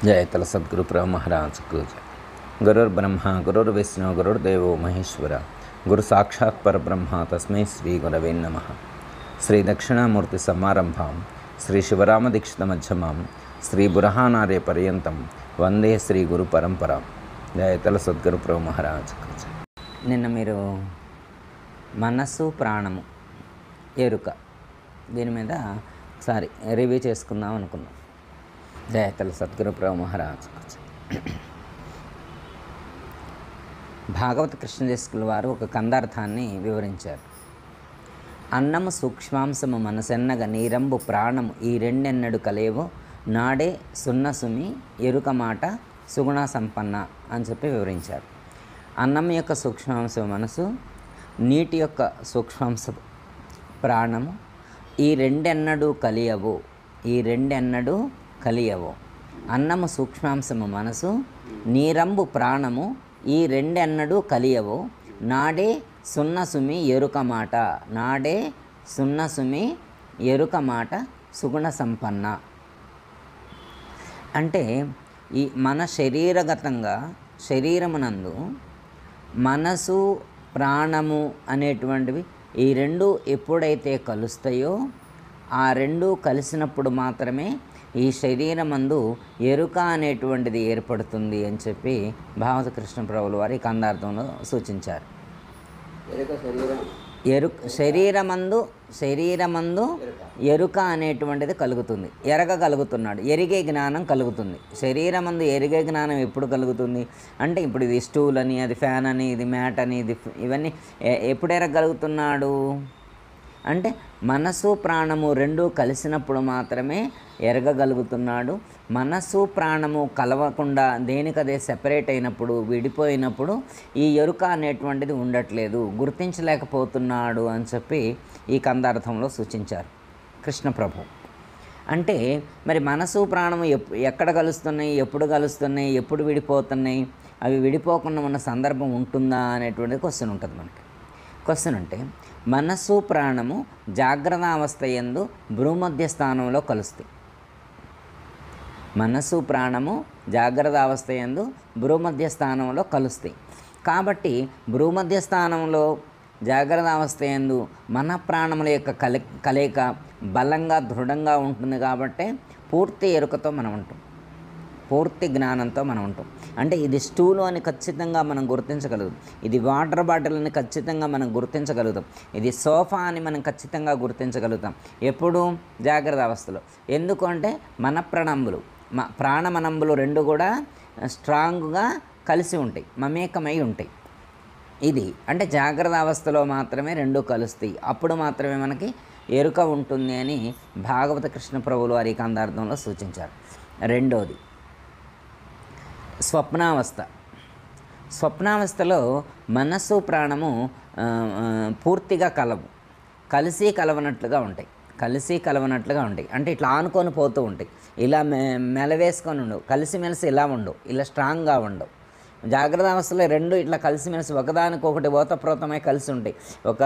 जयतल सद्गुरु प्रभु महाराज को जय। गुरुर्ब्रह्मा गुरुर्विष्णु गुरुर्देवो महेश्वर गुरु साक्षात् परब्रह्म तस्मै श्री गुरवे नमः। श्री दक्षिणामूर्ति समारंभां श्री शिवराम दीक्षित मध्यमां श्री बुरहानार्य पर्यंతం వందే శ్రీ గురు పరంపర। జయతల సద్గురు ప్రభు మహారాజ్ को जय। నిన్న మీరు మనస్సు ప్రాణము ఎరుక దీని మీద ఒకసారి రివ్యూ చేసుకుందాం అనుకున్నాం। జయతల సద్గురు ప్రభు మహారాజ్ को जय। భాగవత కృష్ణదేశకుల వారు ఒక కందార్థాన్ని వివరించారు। అన్నము సూక్ష్మాంశము మనసెన్నగ నీరంబు ప్రాణము ఈ రెండెన్నడు కలేవో నాడే సున్నసుమి ఎరుక మాట సుగుణ సంపన్న అని చెప్పి వివరించారు। అన్నం యొక్క సూక్ష్మాంశం మనసు, నీటి యొక్క సూక్ష్మాంశ ప్రాణము ఈ రెండెన్నడూ కలియవు, ఈ రెండెన్నడూ కలియవు। అన్నము సూక్ష్మాంశము మనసు, నీరంబు ప్రాణము ఈ రెండెన్నడూ కలియవు, నాడే సున్నసుమి ఎరుక మాట, నాడే సున్నసుమి ఎరుక మాట సుగుణ సంపన్న। అంటే ఈ మన శరీరగతంగా శరీరమునందు మనసు ప్రాణము అనేటువంటివి ఈ రెండు ఎప్పుడైతే కలుస్తాయో ఆ రెండు కలిసినప్పుడు మాత్రమే ఈ శరీరమందు ఎరుక అనేటువంటిది ఏర్పడుతుంది అని చెప్పి భాగవత కృష్ణ ప్రభువుల వారి కందార్థంలో సూచించారు। శరీరమందు ఎరుక అనేటువంటిది కలుగుతుంది, ఎరగగలుగుతున్నాడు, ఎరిగే జ్ఞానం కలుగుతుంది। శరీరమందు ఎరిగే జ్ఞానం ఎప్పుడు కలుగుతుంది అంటే ఇప్పుడు ఇది స్టూల్ అని, అది ఫ్యాన్ అని, ఇది మ్యాట్ అని, ఇది ఇవన్నీ ఎప్పుడు ఎరగలుగుతున్నాడు అంటే మనసు ప్రాణము రెండు కలిసినప్పుడు మాత్రమే ఎరగగలుగుతున్నాడు। మనసు ప్రాణము కలవకుండా దేనికదే సెపరేట్ అయినప్పుడు, విడిపోయినప్పుడు ఈ ఎరుక అనేటువంటిది ఉండట్లేదు, గుర్తించలేకపోతున్నాడు అని చెప్పి ఈ కందార్థంలో సూచించారు కృష్ణ ప్రభు। అంటే మరి మనసు ప్రాణము ఎక్కడ కలుస్తున్నాయి, ఎప్పుడు కలుస్తున్నాయి, ఎప్పుడు విడిపోతున్నాయి, అవి విడిపోకుండా ఉన్న సందర్భం ఉంటుందా అనేటువంటిది క్వశ్చన్ ఉంటుంది మనకి। క్వశ్చన్ అంటే మనస్సు ప్రాణము జాగ్రత్త అవస్థ యందు భ్రూమధ్య స్థానంలో కలుస్తాయి। మనస్సు ప్రాణము జాగ్రత్త అవస్థ యందు భ్రూమధ్య స్థానంలో కలుస్తాయి కాబట్టి భ్రూమధ్య స్థానంలో జాగ్రత్త అవస్థ యందు మన ప్రాణముల యొక్క కలయిక బలంగా దృఢంగా ఉంటుంది కాబట్టి పూర్తి ఎరుకతో మనం ఉంటాం, పూర్తి జ్ఞానంతో మనం ఉంటాం। అంటే ఇది స్టూలు అని ఖచ్చితంగా మనం గుర్తించగలుగుతాం, ఇది వాటర్ బాటిల్ అని ఖచ్చితంగా మనం గుర్తించగలుగుతాం, ఇది సోఫా అని మనం ఖచ్చితంగా గుర్తించగలుగుతాం ఎప్పుడు జాగ్రత్త అవస్థలో। ఎందుకంటే మన ప్రాణమనంబులు రెండు కూడా స్ట్రాంగ్గా కలిసి ఉంటాయి, మమేకమై ఉంటాయి। ఇది అంటే జాగ్రత్త అవస్థలో మాత్రమే రెండు కలుస్తాయి, అప్పుడు మాత్రమే మనకి ఎరుక ఉంటుంది అని భాగవత కృష్ణ ప్రభువులు వారి కందార్థంలో సూచించారు। రెండోది స్వప్నావస్థ। స్వప్నావస్థలో మనస్సు ప్రాణము పూర్తిగా కలిసి కలవనట్లుగా ఉంటాయి, అంటే ఇట్లా ఆనుకొని పోతూ ఉంటాయి, ఇలా మెలవేసుకొని ఉండవు, కలిసిమెలిసి ఇలా ఉండవు, ఇలా స్ట్రాంగ్గా ఉండవు। జాగ్రత్త అవస్థలో రెండు ఇట్లా కలిసిమెలిసి ఒకదానికొకటి ఓతప్రోతమై కలిసి ఉంటాయి। ఒక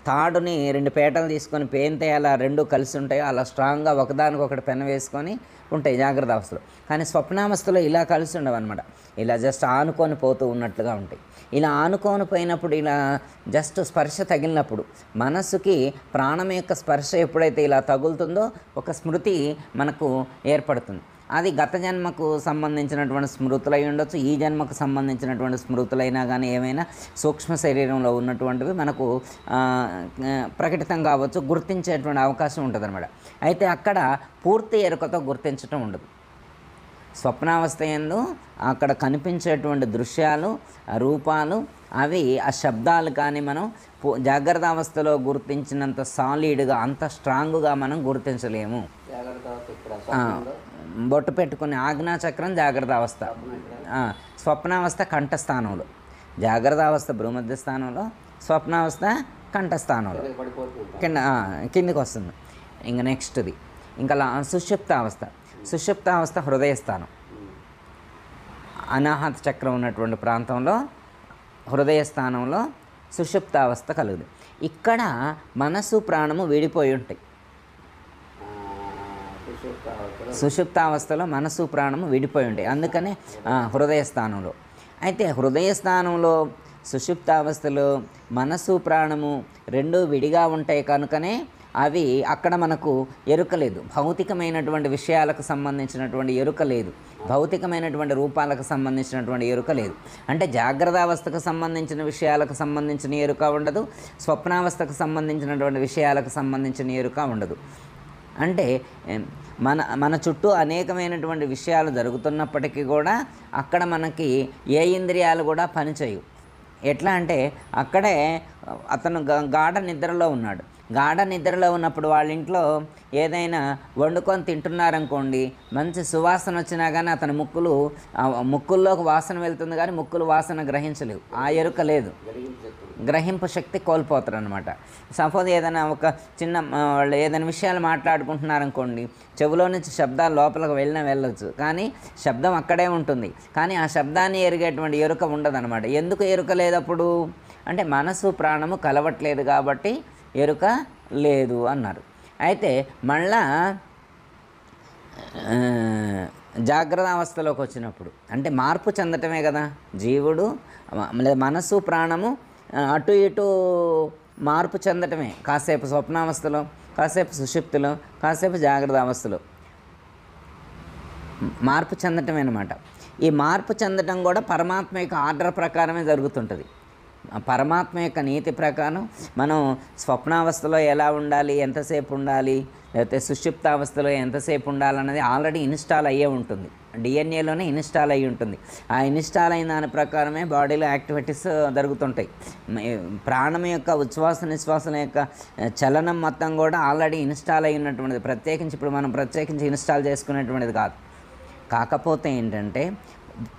తాడుని రెండు పేటలు తీసుకొని పేంతే అలా రెండు కలిసి ఉంటాయి, అలా స్ట్రాంగ్గా ఒకదానికొకటి పెన వేసుకొని ఉంటాయి జాగ్రత్త అవస్థలో। కానీ స్వప్నావస్థలో ఇలా కలిసి ఉండవు అనమాట, ఇలా జస్ట్ ఆనుకొని పోతూ ఉన్నట్లుగా ఉంటాయి। ఇలా ఆనుకొని పోయినప్పుడు ఇలా జస్ట్ స్పర్శ తగిలినప్పుడు మనస్సుకి ప్రాణం యొక్క స్పర్శ ఎప్పుడైతే ఇలా తగులుతుందో ఒక స్మృతి మనకు ఏర్పడుతుంది। అది గత జన్మకు సంబంధించినటువంటి స్మృతులై ఉండొచ్చు, ఈ జన్మకు సంబంధించినటువంటి స్మృతులైనా కానీ ఏమైనా సూక్ష్మ శరీరంలో ఉన్నటువంటివి మనకు ప్రకటితం కావచ్చు, గుర్తించేటువంటి అవకాశం ఉంటుంది అన్నమాట। అయితే అక్కడ పూర్తి ఎరుకతో గుర్తించటం ఉండదు। స్వప్నావస్థ యందు అక్కడ కనిపించేటువంటి దృశ్యాలు, రూపాలు, అవి ఆ శబ్దాలు కానీ మనం జాగ్రత్త అవస్థలో గుర్తించినంత సాలిడ్గా అంత స్ట్రాంగ్గా మనం గుర్తించలేము। బొట్టు పెట్టుకునే ఆజ్ఞాచక్రం జాగ్రత్త అవస్థ, స్వప్నావస్థ కంఠస్థానంలో, జాగ్రత్త అవస్థ భూమధ్య స్థానంలో, స్వప్నావస్థ కంఠస్థానంలో కిందికి వస్తుంది। ఇంకా నెక్స్ట్ది ఇంకా సుషుప్తావస్థ హృదయస్థానం, అనాహత చక్రం ఉన్నటువంటి ప్రాంతంలో హృదయ స్థానంలో సుషుప్తావస్థ కలుగుతుంది। ఇక్కడ మనసు ప్రాణము విడిపోయి ఉంటాయి, సుషుప్తావస్థలో మనసు ప్రాణము విడిపోయి ఉంటాయి. అందుకనే హృదయ స్థానంలో. అయితే హృదయ స్థానంలో సుషుప్తావస్థలో మనసు ప్రాణము రెండూ విడిగా ఉంటాయి కనుకనే అవి అక్కడ మనకు ఎరుక లేదు. భౌతికమైనటువంటి విషయాలకు సంబంధించినటువంటి ఎరుక లేదు. భౌతికమైనటువంటి రూపాలకు సంబంధించినటువంటి ఎరుక లేదు. అంటే జాగ్రత్త అవస్థకు సంబంధించిన విషయాలకు సంబంధించిన ఎరుక ఉండదు, స్వప్నావస్థకు సంబంధించినటువంటి విషయాలకు సంబంధించిన ఎరుక ఉండదు. అంటే మన చుట్టూ అనేకమైనటువంటి విషయాలు జరుగుతున్నప్పటికీ కూడా అక్కడ మనకి ఏ ఇంద్రియాలు కూడా పనిచేయవు. ఎట్లా అంటే అక్కడే అతను గాఢ నిద్రలో ఉన్నాడు. గాఢ నిద్రలో ఉన్నప్పుడు వాళ్ళ ఇంట్లో ఏదైనా వండుకొని తింటున్నారనుకోండి, మంచి సువాసన వచ్చినా కానీ అతని ముక్కుల్లోకి వాసన వెళ్తుంది కానీ ముక్కులు వాసన గ్రహించలేవు. ఆ ఎరుక లేదు, గ్రహింపు శక్తి కోల్పోతారు అనమాట. సపోజ్ ఏదైనా ఒక చిన్న వాళ్ళు ఏదైనా విషయాలు మాట్లాడుకుంటున్నారనుకోండి, చెవిలో నుంచి శబ్దాలు లోపలికి వెళ్ళొచ్చు, కానీ శబ్దం అక్కడే ఉంటుంది. కానీ ఆ శబ్దాన్ని ఎరిగేటువంటి ఎరుక ఉండదన్నమాట. ఎందుకు ఎరుక లేదప్పుడు అంటే మనసు ప్రాణము కలవట్లేదు కాబట్టి ఎరుక లేదు అన్నారు. అయితే మళ్ళా జాగ్రత్త అవస్థలోకి వచ్చినప్పుడు అంటే మార్పు చెందటమే కదా జీవుడు, మనసు ప్రాణము అటు ఇటు మార్పు చెందటమే. కాసేపు స్వప్నావస్థలో, కాసేపు సుషుప్తిలో, కాసేపు జాగ్రత్త అవస్థలో మార్పు చెందటమే అన్నమాట. ఈ మార్పు చెందటం కూడా పరమాత్మ యొక్క ఆర్డర్ ప్రకారమే జరుగుతుంటుంది. పరమాత్మ యొక్క నీతి ప్రకారం మనం స్వప్నావస్థలో ఎలా ఉండాలి, ఎంతసేపు ఉండాలి, లేకపోతే సుషుప్తావస్థలో ఎంతసేపు ఉండాలన్నది ఆల్రెడీ ఇన్స్టాల్ అయ్యే ఉంటుంది. డిఎన్ఏలోనే ఇన్స్టాల్ అయ్యి ఉంటుంది. ఆ ఇన్స్టాల్ అయిన దాని ప్రకారమే బాడీలో యాక్టివిటీస్ జరుగుతుంటాయి. ప్రాణం యొక్క ఉచ్ఛ్వాస నిశ్వాసన యొక్క చలనం మొత్తం కూడా ఆల్రెడీ ఇన్స్టాల్ అయి ఉన్నటువంటిది. ప్రత్యేకించి ఇప్పుడు మనం ప్రత్యేకించి ఇన్స్టాల్ చేసుకునేటువంటిది కాదు. కాకపోతే ఏంటంటే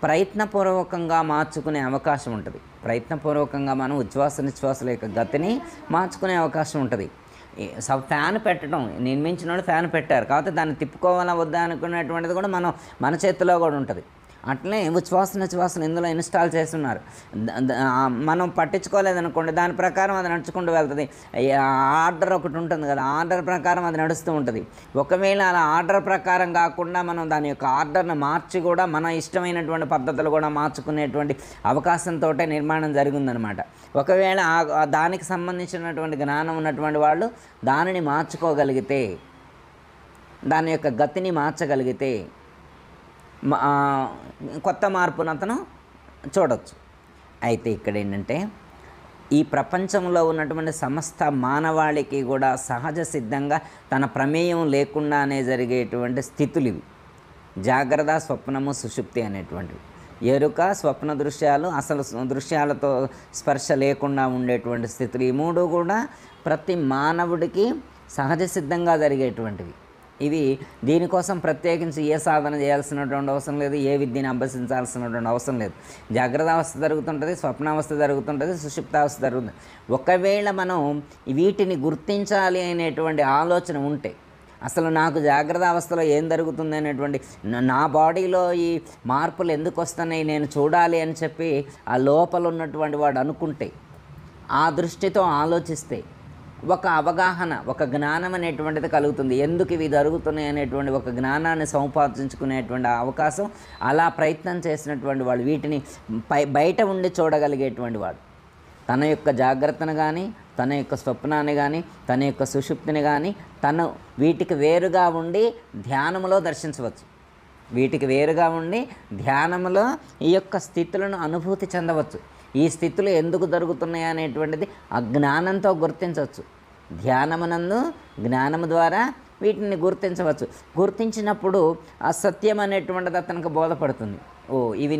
ప్రయత్నపూర్వకంగా మార్చుకునే అవకాశం ఉంటుంది. ప్రయత్నపూర్వకంగా మనం ఉచ్ఛ్వాస నిశ్వాసల యొక్క గతిని మార్చుకునే అవకాశం ఉంటుంది. ఫ్యాన్ పెట్టడం, నిర్మించిన ఫ్యాన్ పెట్టారు, కాకపోతే దాన్ని తిప్పుకోవాలా వద్దా అనుకునేటువంటిది కూడా మన చేతిలో కూడా ఉంటుంది. అట్లనే ఉచ్ఛ్వాస నిశ్వాసను ఇందులో ఇన్స్టాల్ చేస్తున్నారు. మనం పట్టించుకోలేదనుకోండి, దాని ప్రకారం అది నడుచుకుంటూ వెళ్తుంది. ఆర్డర్ ఒకటి ఉంటుంది కదా, ఆర్డర్ ప్రకారం అది నడుస్తూ ఉంటుంది. ఒకవేళ అలా ఆర్డర్ ప్రకారం కాకుండా మనం దాని యొక్క ఆర్డర్ను మార్చి కూడా మన ఇష్టమైనటువంటి పద్ధతులు కూడా మార్చుకునేటువంటి అవకాశంతో నిర్మాణం జరిగిందనమాట. ఒకవేళ దానికి సంబంధించినటువంటి జ్ఞానం ఉన్నటువంటి వాళ్ళు దానిని మార్చుకోగలిగితే, దాని యొక్క గతిని మార్చగలిగితే కొత్త మార్పును అతను చూడవచ్చు. అయితే ఇక్కడ ఏంటంటే ఈ ప్రపంచంలో ఉన్నటువంటి సమస్త మానవాళికి కూడా సహజ సిద్ధంగా తన ప్రమేయం లేకుండానే జరిగేటువంటి స్థితులు ఇవి. జాగ్రత్త, స్వప్నము, సుషుప్తి అనేటువంటివి. ఎరుక, స్వప్న దృశ్యాలు, అసలు దృశ్యాలతో స్పర్శ లేకుండా ఉండేటువంటి స్థితులు. ఈ మూడు కూడా ప్రతి మానవుడికి సహజ సిద్ధంగా జరిగేటువంటివి. ఇవి దీనికోసం ప్రత్యేకించి ఏ సాధన చేయాల్సినటువంటి అవసరం లేదు, ఏ విద్యను అభ్యసించాల్సినటువంటి అవసరం లేదు. జాగ్రత్త అవస్థ జరుగుతుంటుంది, స్వప్నావస్థ జరుగుతుంటుంది, సుషుప్తావస్థ జరుగుతుంది. ఒకవేళ మనం వీటిని గుర్తించాలి అనేటువంటి ఆలోచన ఉంటే, అసలు నాకు జాగ్రత్త అవస్థలో ఏం జరుగుతుంది అనేటువంటి, నా బాడీలో ఈ మార్పులు ఎందుకు వస్తున్నాయి నేను చూడాలి అని చెప్పి ఆ లోపల ఉన్నటువంటి వాడు అనుకుంటే, ఆ దృష్టితో ఆలోచిస్తే ఒక అవగాహన, ఒక జ్ఞానం అనేటువంటిది కలుగుతుంది. ఎందుకు ఇవి జరుగుతున్నాయి అనేటువంటి ఒక జ్ఞానాన్ని సంపాదించుకునేటువంటి అవకాశం అలా ప్రయత్నం చేసినటువంటి వాడు, వీటిని బయట ఉండి చూడగలిగేటువంటి వాడు తన యొక్క జాగ్రత్తను కానీ, తన యొక్క స్వప్నాన్ని కానీ, తన యొక్క సుషుప్తిని కానీ తను వీటికి వేరుగా ఉండి ధ్యానంలో దర్శించవచ్చు. వీటికి వేరుగా ఉండి ధ్యానంలో ఈ యొక్క స్థితులను అనుభూతి చెందవచ్చు. ఈ స్థితులు ఎందుకు జరుగుతున్నాయి అనేటువంటిది ఆ జ్ఞానంతో గుర్తించవచ్చు. ధ్యానమునందు జ్ఞానము ద్వారా వీటిని గుర్తించవచ్చు. గుర్తించినప్పుడు ఆ సత్యం అనేటువంటిది అతనికి బోధపడుతుంది. ఇవి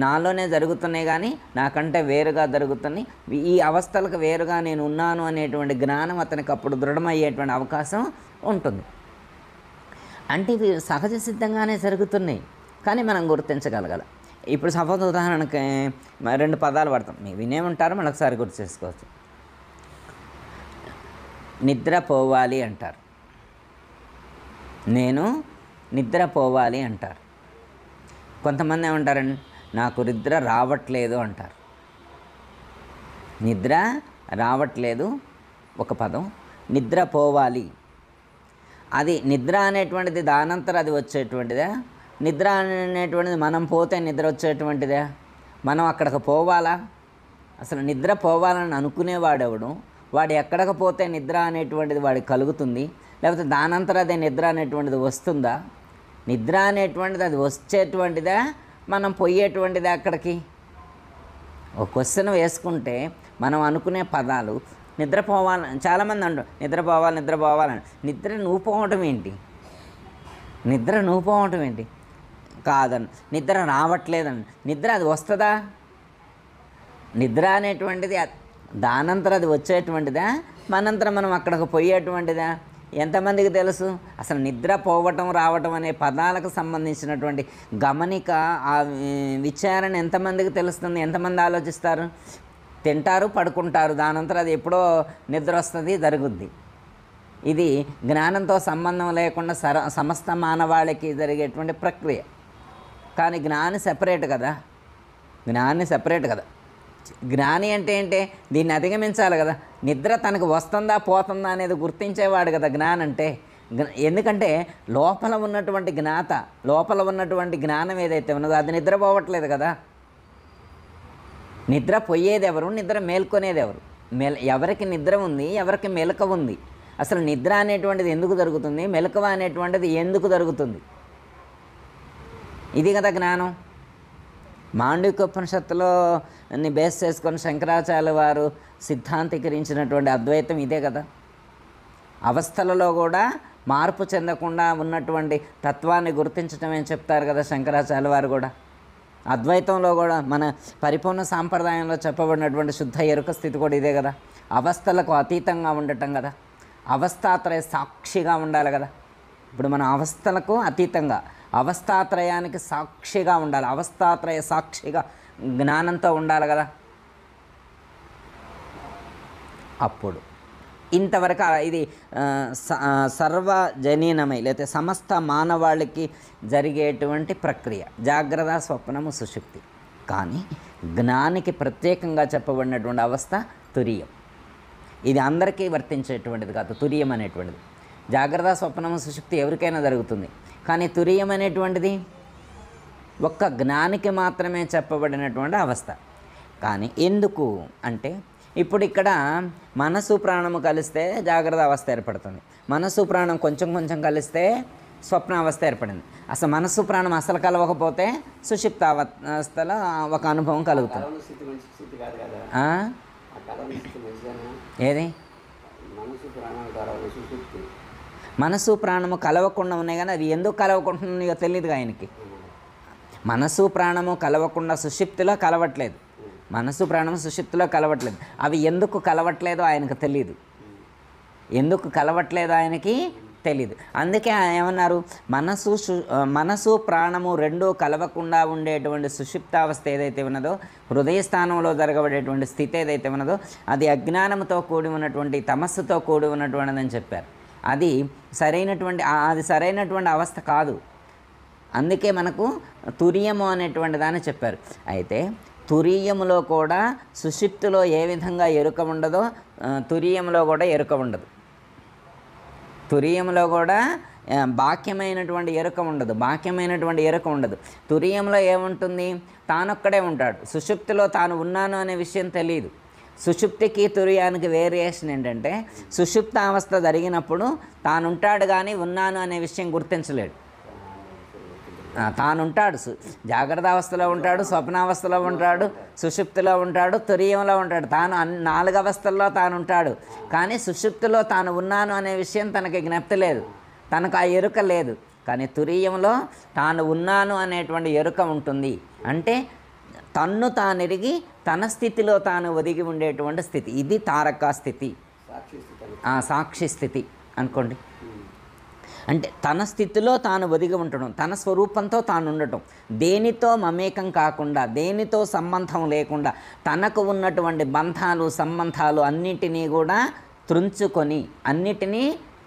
నాలోనే జరుగుతున్నాయి కానీ నాకంటే వేరుగా జరుగుతున్నాయి, ఈ అవస్థలకు వేరుగా నేను ఉన్నాను అనేటువంటి జ్ఞానం అతనికి అప్పుడు దృఢమయ్యేటువంటి అవకాశం ఉంటుంది. అంటే ఇవి సహజ సిద్ధంగానే జరుగుతున్నాయి కానీ మనం గుర్తించగలగాలి. ఇప్పుడు సపోజ్ ఉదాహరణకి 2 పదాలు పడతాం, మీరు వినే ఉంటారు, మళ్ళీ ఒకసారి గుర్తు చేసుకోవచ్చు. నిద్రపోవాలి అంటారు, నేను నిద్రపోవాలి అంటారు. కొంతమంది ఏమంటారండి, నాకు నిద్ర రావట్లేదు అంటారు. నిద్ర రావట్లేదు ఒక పదం, నిద్రపోవాలి అది నిద్ర అనేటువంటిది దానంతరం అది వచ్చేటువంటిదా? నిద్ర అనేటువంటిది మనం పోతే నిద్ర వచ్చేటువంటిదా? మనం అక్కడికి పోవాలా? అసలు నిద్ర పోవాలని అనుకునేవాడెవడు? వాడు ఎక్కడికి పోతే నిద్ర అనేటువంటిది వాడికి కలుగుతుంది? లేకపోతే దానంతరం అదే నిద్ర అనేటువంటిది వస్తుందా? నిద్ర అనేటువంటిది అది వచ్చేటువంటిదా, మనం పోయేటువంటిదా అక్కడికి? ఒక క్వశ్చన్ వేసుకుంటే మనం అనుకునే పదాలు నిద్రపోవాలని చాలామంది అంటారు, నిద్రపోవాలని. నిద్ర నువ్వు పోవటం ఏంటి? నిద్ర నువ్వు పోవటం ఏంటి? కాదని నిద్ర రావట్లేదని. నిద్ర అది వస్తుందా? నిద్ర అనేటువంటిది దానంతరం అది వచ్చేటువంటిదా, మనంతరం మనం అక్కడికి పోయేటువంటిదా? ఎంతమందికి తెలుసు? అసలు నిద్ర పోవటం రావటం అనే పదాలకు సంబంధించినటువంటి గమనిక, ఆ విచారణ ఎంతమందికి తెలుస్తుంది? ఎంతమంది ఆలోచిస్తారు? తింటారు, పడుకుంటారు, దానంతరం అది ఎప్పుడో నిద్ర వస్తుంది, జరుగుద్ది. ఇది జ్ఞానంతో సంబంధం లేకుండా సమస్త మానవాళికి జరిగేటువంటి ప్రక్రియ. కానీ జ్ఞాని సెపరేట్ కదా. జ్ఞాని అంటే ఏంటి? దీన్ని అధిగమించాలి కదా. నిద్ర తనకు వస్తుందా పోతుందా అనేది గుర్తించేవాడు కదా జ్ఞానం అంటే. ఎందుకంటే లోపల ఉన్నటువంటి జ్ఞానం ఏదైతే ఉన్నదో అది నిద్రపోవట్లేదు కదా. నిద్ర పోయేది ఎవరు? నిద్ర మేల్కొనేది ఎవరు? ఎవరికి నిద్ర ఉంది, ఎవరికి మెలకువ ఉంది? అసలు నిద్ర అనేటువంటిది ఎందుకు జరుగుతుంది? మెలకువ అనేటువంటిది ఎందుకు జరుగుతుంది? ఇది కదా జ్ఞానం. మాండవికోపనిషత్తులో బేస్ చేసుకొని శంకరాచార్య వారు సిద్ధాంతీకరించినటువంటి అద్వైతం ఇదే కదా. అవస్థలలో కూడా మార్పు చెందకుండా ఉన్నటువంటి తత్వాన్ని గుర్తించటమే చెప్తారు కదా శంకరాచార్య వారు కూడా. అద్వైతంలో కూడా మన పరిపూర్ణ సాంప్రదాయంలో చెప్పబడినటువంటి శుద్ధ ఎరుక స్థితి కూడా ఇదే కదా. అవస్థలకు అతీతంగా ఉండటం కదా. అవస్థాత్రయ సాక్షిగా ఉండాలి కదా. ఇప్పుడు మన అవస్థలకు అతీతంగా అవస్థాత్రయానికి సాక్షిగా ఉండాలి. అవస్థాత్రయ సాక్షిగా జ్ఞానంతో ఉండాలి కదా. అప్పుడు ఇంతవరకు ఇది సర్వజనీనమై లేకపోతే సమస్త మానవాళికి జరిగేటువంటి ప్రక్రియ జాగ్రత్త, స్వప్నము, సుషుప్తి. కానీ జ్ఞానికి ప్రత్యేకంగా చెప్పబడినటువంటి అవస్థ తురియం. ఇది అందరికీ వర్తించేటువంటిది కాదు తురియం అనేటువంటిది. జాగ్రత్త, స్వప్నము, సుషుప్తి ఎవరికైనా జరుగుతుంది. కానీ తురియం అనేటువంటిది ఒక్క జ్ఞానికి మాత్రమే చెప్పబడినటువంటి అవస్థ. కానీ ఎందుకు అంటే ఇప్పుడు ఇక్కడ మనసు ప్రాణము కలిస్తే జాగ్రత్త అవస్థ ఏర్పడుతుంది. మనసు ప్రాణం కొంచెం కొంచెం కలిస్తే స్వప్న అవస్థ ఏర్పడింది. అసలు మనసు ప్రాణం అసలు కలవకపోతే సుషుప్త అవస్థలో ఒక అనుభవం కలుగుతుంది. ఏది మనసు ప్రాణము కలవకుండా ఉన్నాయి కానీ అది ఎందుకు కలవకుంటున్నాయో తెలియదు ఆయనకి. మనసు ప్రాణము కలవకుండా సుషుప్తిలో కలవట్లేదు. మనసు ప్రాణము సుషుప్తిలో కలవట్లేదు. అవి ఎందుకు కలవట్లేదో ఆయనకు తెలియదు. తెలియదు. అందుకే ఏమన్నారు, మనసు ప్రాణము రెండూ కలవకుండా ఉండేటువంటి సుషుప్తావస్థ ఏదైతే ఉన్నదో, హృదయ స్థానంలో జరగబడేటువంటి స్థితి ఏదైతే ఉన్నదో అది అజ్ఞానంతో కూడి ఉన్నటువంటి తమస్సుతో కూడి ఉన్నటువంటిదని చెప్పారు. అది సరైనటువంటి అవస్థ కాదు. అందుకే మనకు తురియము అనేటువంటి దాన్ని చెప్పారు. అయితే తురియములో కూడా సుషుప్తిలో ఏ విధంగా ఎరుక ఉండదో తురియంలో కూడా ఎరుక ఉండదు. తురియంలో కూడా బాక్యమైనటువంటి ఎరుక ఉండదు. తురియంలో ఏముంటుంది? తానొక్కడే ఉంటాడు. సుషుప్తిలో తాను ఉన్నాను అనే విషయం తెలియదు. సుషుప్తికి తురియానికి వేరియేషన్ ఏంటంటే సుషుప్త అవస్థ జరిగినప్పుడు తానుంటాడు కానీ ఉన్నాను అనే విషయం గుర్తించలేడు. తానుంటాడు, జాగ్రత్త అవస్థలో ఉంటాడు, స్వప్నావస్థలో ఉంటాడు, సుషుప్తిలో ఉంటాడు, తురియంలో ఉంటాడు. తాను 4 అవస్థల్లో తాను ఉంటాడు. కానీ సుషుప్తిలో తాను ఉన్నాను అనే విషయం తనకి జ్ఞప్తి లేదు, తనకు ఆ ఎరుక లేదు. కానీ తురియంలో తాను ఉన్నాను అనేటువంటి ఎరుక ఉంటుంది. అంటే తన్ను తానెరిగి తన స్థితిలో తాను ఒదిగి ఉండేటువంటి స్థితి. ఇది తారక స్థితి, సాక్షి స్థితి అనుకోండి. అంటే తన స్థితిలో తాను ఒదిగి ఉండటం, తన స్వరూపంతో తాను ఉండటం, దేనితో మమేకం కాకుండా, దేనితో సంబంధం లేకుండా, తనకు ఉన్నటువంటి బంధాలు సంబంధాలు అన్నిటినీ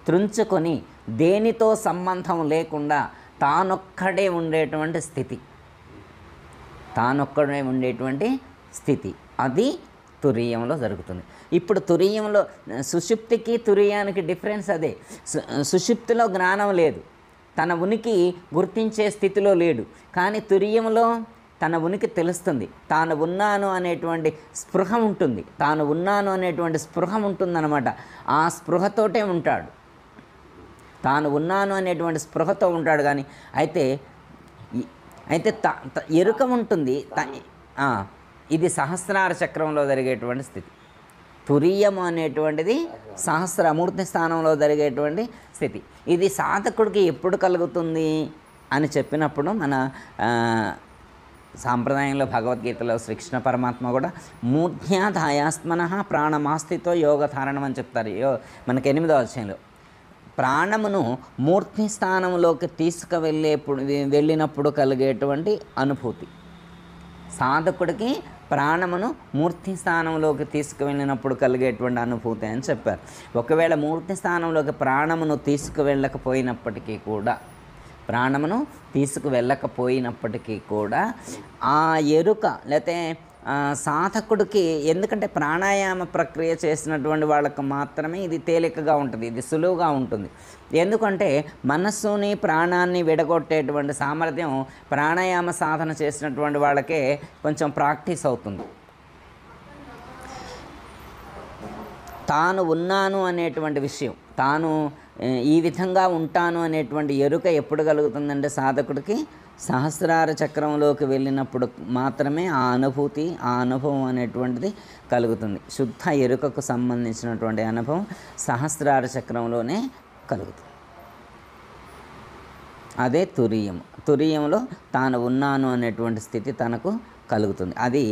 త్రుంచుకొని దేనితో సంబంధం లేకుండా తానొక్కడే ఉండేటువంటి స్థితి. అది తురీయంలో జరుగుతుంది. ఇప్పుడు తురీయంలో సుషుప్తికి తురీయానికి డిఫరెన్స్ అదే. సుషుప్తిలో జ్ఞానం లేదు, తన ఉనికి గుర్తించే స్థితిలో లేడు. కానీ తురీయంలో తన ఉనికి తెలుస్తుంది, తాను ఉన్నాను అనేటువంటి స్పృహ ఉంటుంది, తాను ఉన్నాను అనేటువంటి స్పృహ ఉంటుందన్నమాట. ఆ స్పృహతోటే ఉంటాడు, తాను ఉన్నాను అనేటువంటి స్పృహతో ఉంటాడు. కానీ అయితే ఎరుక ఉంటుంది. ఇది సహస్రార చక్రంలో జరిగేటువంటి స్థితి. తురీయము అనేటువంటిది సహస్రమూర్తి స్థానంలో జరిగేటువంటి స్థితి. ఇది సాధకుడికి ఎప్పుడు కలుగుతుంది అని చెప్పినప్పుడు మన సాంప్రదాయంలో భగవద్గీతలో శ్రీకృష్ణ పరమాత్మ కూడా మూర్ధ్యాధాయాస్మన ప్రాణమాస్థితో యోగధారణం అని చెప్తారు. మనకి 8వ అధ్యాయంలో ప్రాణమును మూర్తి స్థానంలోకి వెళ్ళినప్పుడు కలిగేటువంటి అనుభూతి. సాధకుడికి ప్రాణమును మూర్తి స్థానంలోకి తీసుకువెళ్ళినప్పుడు కలిగేటువంటి అనుభూతి అని చెప్పారు. ఒకవేళ మూర్తి స్థానంలోకి ప్రాణమును తీసుకువెళ్ళకపోయినప్పటికీ కూడా ఆ ఎరుక లేకపోతే సాధకుడికి, ఎందుకంటే ప్రాణాయామ ప్రక్రియ చేసినటువంటి వాళ్ళకు మాత్రమే ఇది తేలికగా ఉంటుంది, ఇది సులువుగా ఉంటుంది. ఎందుకంటే మనస్సుని ప్రాణాన్ని విడగొట్టేటువంటి సామర్థ్యం ప్రాణాయామ సాధన చేసినటువంటి వాళ్ళకే కొంచెం ప్రాక్టీస్ అవుతుంది. తాను ఉన్నాను అనేటువంటి విషయం, తాను ఈ విధంగా ఉంటాను అనేటువంటి ఎరుక ఎప్పుడు కలుగుతుందంటే సాధకుడికి సహస్రార చక్రంలోకి వెళ్ళినప్పుడు మాత్రమే ఆ అనుభూతి, ఆ అనుభవం అనేటువంటిది కలుగుతుంది. శుద్ధ ఎరుకకు సంబంధించినటువంటి అనుభవం సహస్రార చక్రంలోనే కలుగుతుంది. అదే తురీయం. తురీయంలో తాను ఉన్నాను అనేటువంటి స్థితి తనకు కలుగుతుంది. అది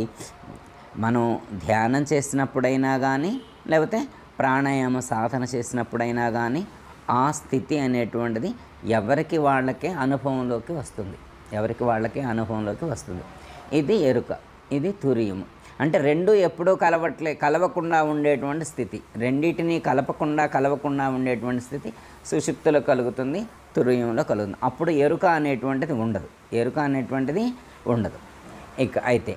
మనం ధ్యానం చేసినప్పుడైనా కానీ, లేకపోతే ప్రాణాయామ సాధన చేసినప్పుడైనా కానీ ఆ స్థితి అనేటువంటిది ఎవరికి వాళ్ళకే అనుభవంలోకి వస్తుంది. ఇది ఎరుక, ఇది తురీయము. అంటే రెండు ఎప్పుడూ కలవకుండా ఉండేటువంటి స్థితి, రెండింటినీ కలవకుండా ఉండేటువంటి స్థితి సుషుప్తిలో కలుగుతుంది, తురీయంలో కలుగుతుంది. అప్పుడు ఎరుక అనేటువంటిది ఉండదు. ఇక అయితే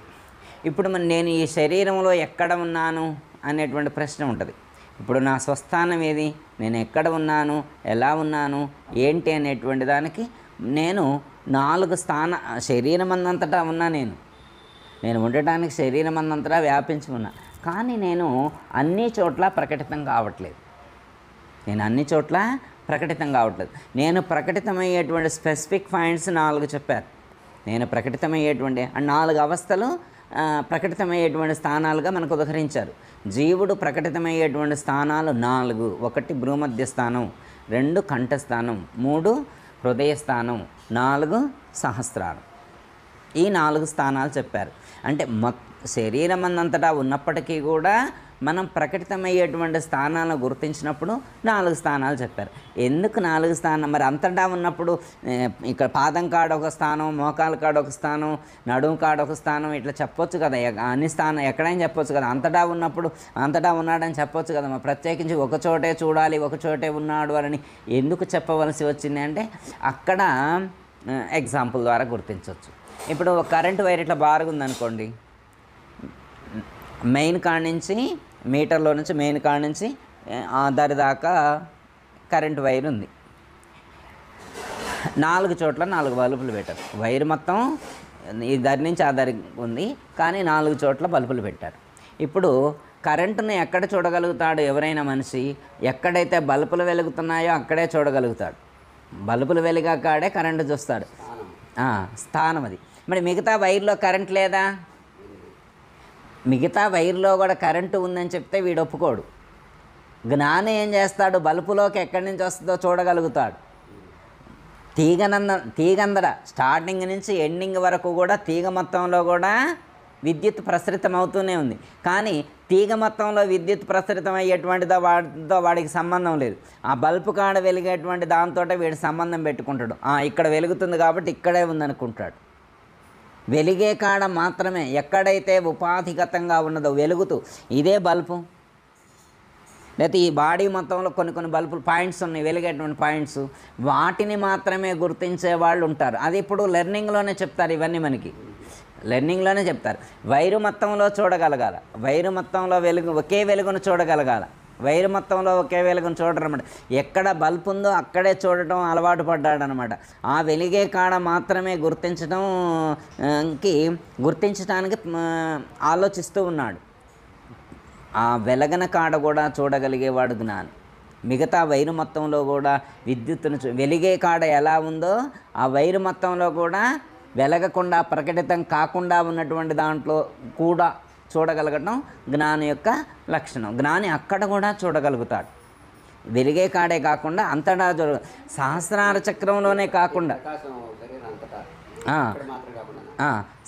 ఇప్పుడు నేను ఈ శరీరంలో ఎక్కడ ఉన్నాను అనేటువంటి ప్రశ్న ఉంటుంది. ఇప్పుడు నా స్వస్థానం ఏది, నేను ఎక్కడ ఉన్నాను, ఎలా ఉన్నాను, ఏంటి అనేటువంటి దానికి నేను 4 శరీరం అందంతటా ఉన్నా. నేను ఉండటానికి శరీరం అందంతటా వ్యాపించి ఉన్నా. కానీ నేను అన్ని చోట్ల ప్రకటితం కావట్లేదు. నేను ప్రకటితమయ్యేటువంటి స్పెసిఫిక్ పాయింట్స్ 4 చెప్పారు. నేను ప్రకటితమయ్యేటువంటి 4 అవస్థలు ప్రకటితమయ్యేటువంటి స్థానాలుగా మనకు ఉదహరించారు. జీవుడు ప్రకటితమయ్యేటువంటి స్థానాలు 4. 1 భ్రూమధ్య స్థానం, 2 కంఠస్థానం, 3 హృదయ స్థానం, 4 సహస్రారం. ఈ 4 స్థానాలు చెప్పారు. అంటే శరీరం అంతటా ఉన్నప్పటికీ కూడా మనం ప్రకటితమయ్యేటువంటి స్థానాలను గుర్తించినప్పుడు 4 స్థానాలు చెప్పారు. ఎందుకు 4 స్థానం? మరి అంతటా ఉన్నప్పుడు ఇక్కడ పాదం కాడ ఒక స్థానం, మోకాల కాడ ఒక స్థానం, నడుము కాడ ఒక స్థానం, ఇట్లా చెప్పొచ్చు కదా. అన్ని స్థానం ఎక్కడైనా చెప్పొచ్చు కదా. అంతటా ఉన్నప్పుడు అంతటా ఉన్నాడని చెప్పొచ్చు కదా. మరి ప్రత్యేకించి ఒక చోటే చూడాలి, ఒక చోటే ఉన్నాడు అని ఎందుకు చెప్పవలసి వచ్చింది అంటే అక్కడ ఎగ్జాంపుల్ ద్వారా గుర్తించవచ్చు. ఇప్పుడు కరెంటు వైర్ ఇట్లా బారుగుందనుకోండి, మెయిన్ కాడ నుంచి మీటర్లో నుంచి మెయిన్ కాడ నుంచి దారి దాకా కరెంటు వైర్ ఉంది. 4 చోట్ల 4 బల్బులు పెట్టారు. వైర్ మొత్తం ఈ దారి నుంచి ఆ దారి ఉంది, కానీ 4 చోట్ల బల్బులు పెట్టారు. ఇప్పుడు కరెంటును ఎక్కడ చూడగలుగుతాడు ఎవరైనా మనిషి? ఎక్కడైతే బల్బులు వెలుగుతున్నాయో అక్కడే చూడగలుగుతాడు. బల్బులు వెలిగా కాడే కరెంటు చూస్తాడు, స్థానం అది. మరి మిగతా వైర్లో కరెంట్ లేదా? మిగతా వైర్లో కూడా కరెంటు ఉందని చెప్తే వీడు ఒప్పుకోడు. జ్ఞానం ఏం చేస్తాడు? బల్బులోకి ఎక్కడి నుంచి వస్తుందో చూడగలుగుతాడు. తీగందడ స్టార్టింగ్ నుంచి ఎండింగ్ వరకు కూడా తీగ మొత్తంలో కూడా విద్యుత్ ప్రసరితం అవుతూనే ఉంది. కానీ తీగ మొత్తంలో విద్యుత్ ప్రసరితం అయ్యేటువంటిదో వాడికి సంబంధం లేదు. ఆ బల్బు కాడ వెలిగేటువంటి దాంతో వీడు సంబంధం పెట్టుకుంటాడు. ఇక్కడ వెలుగుతుంది కాబట్టి ఇక్కడే ఉందనుకుంటాడు. వెలిగే కాడ మాత్రమే, ఎక్కడైతే ఉపాధిగతంగా ఉన్నదో వెలుగుతూ ఇదే బల్బు, లేకపోతే ఈ బాడీ మొత్తంలో కొన్ని బల్బులు పాయింట్స్ ఉన్నాయి, వెలిగేటువంటి పాయింట్స్, వాటిని మాత్రమే గుర్తించే వాళ్ళు ఉంటారు. అది ఇప్పుడు లెర్నింగ్లోనే చెప్తారు ఇవన్నీ మనకి. లెర్నింగ్లోనే చెప్తారు. వైరు మొత్తంలో చూడగలగాల, వైరు మొత్తంలో వెలుగు, ఒకే వెలుగును చూడగలగాల. వైరు మొత్తంలో ఒకే వెలుగును చూడరన్నమాట. ఎక్కడ బల్బ్ ఉందో అక్కడే చూడటం అలవాటు పడ్డాడనమాట. ఆ వెలిగే కాడ మాత్రమే గుర్తించడానికి ఆలోచిస్తూ ఉన్నాడు. ఆ వెలగన కాడ కూడా చూడగలిగేవాడు జ్ఞాని. మిగతా వైరు మొత్తంలో కూడా విద్యుత్తును వెలిగే కాడ ఎలా ఉందో ఆ వైరు మొత్తంలో కూడా వెలగకుండా ప్రకటితం కాకుండా ఉన్నటువంటి దాంట్లో కూడా చూడగలగటం జ్ఞాని యొక్క లక్షణం. జ్ఞాని అక్కడ కూడా చూడగలుగుతాడు. వెలిగే కాడే కాకుండా అంతటా సహస్రార చక్రంలోనే కాకుండా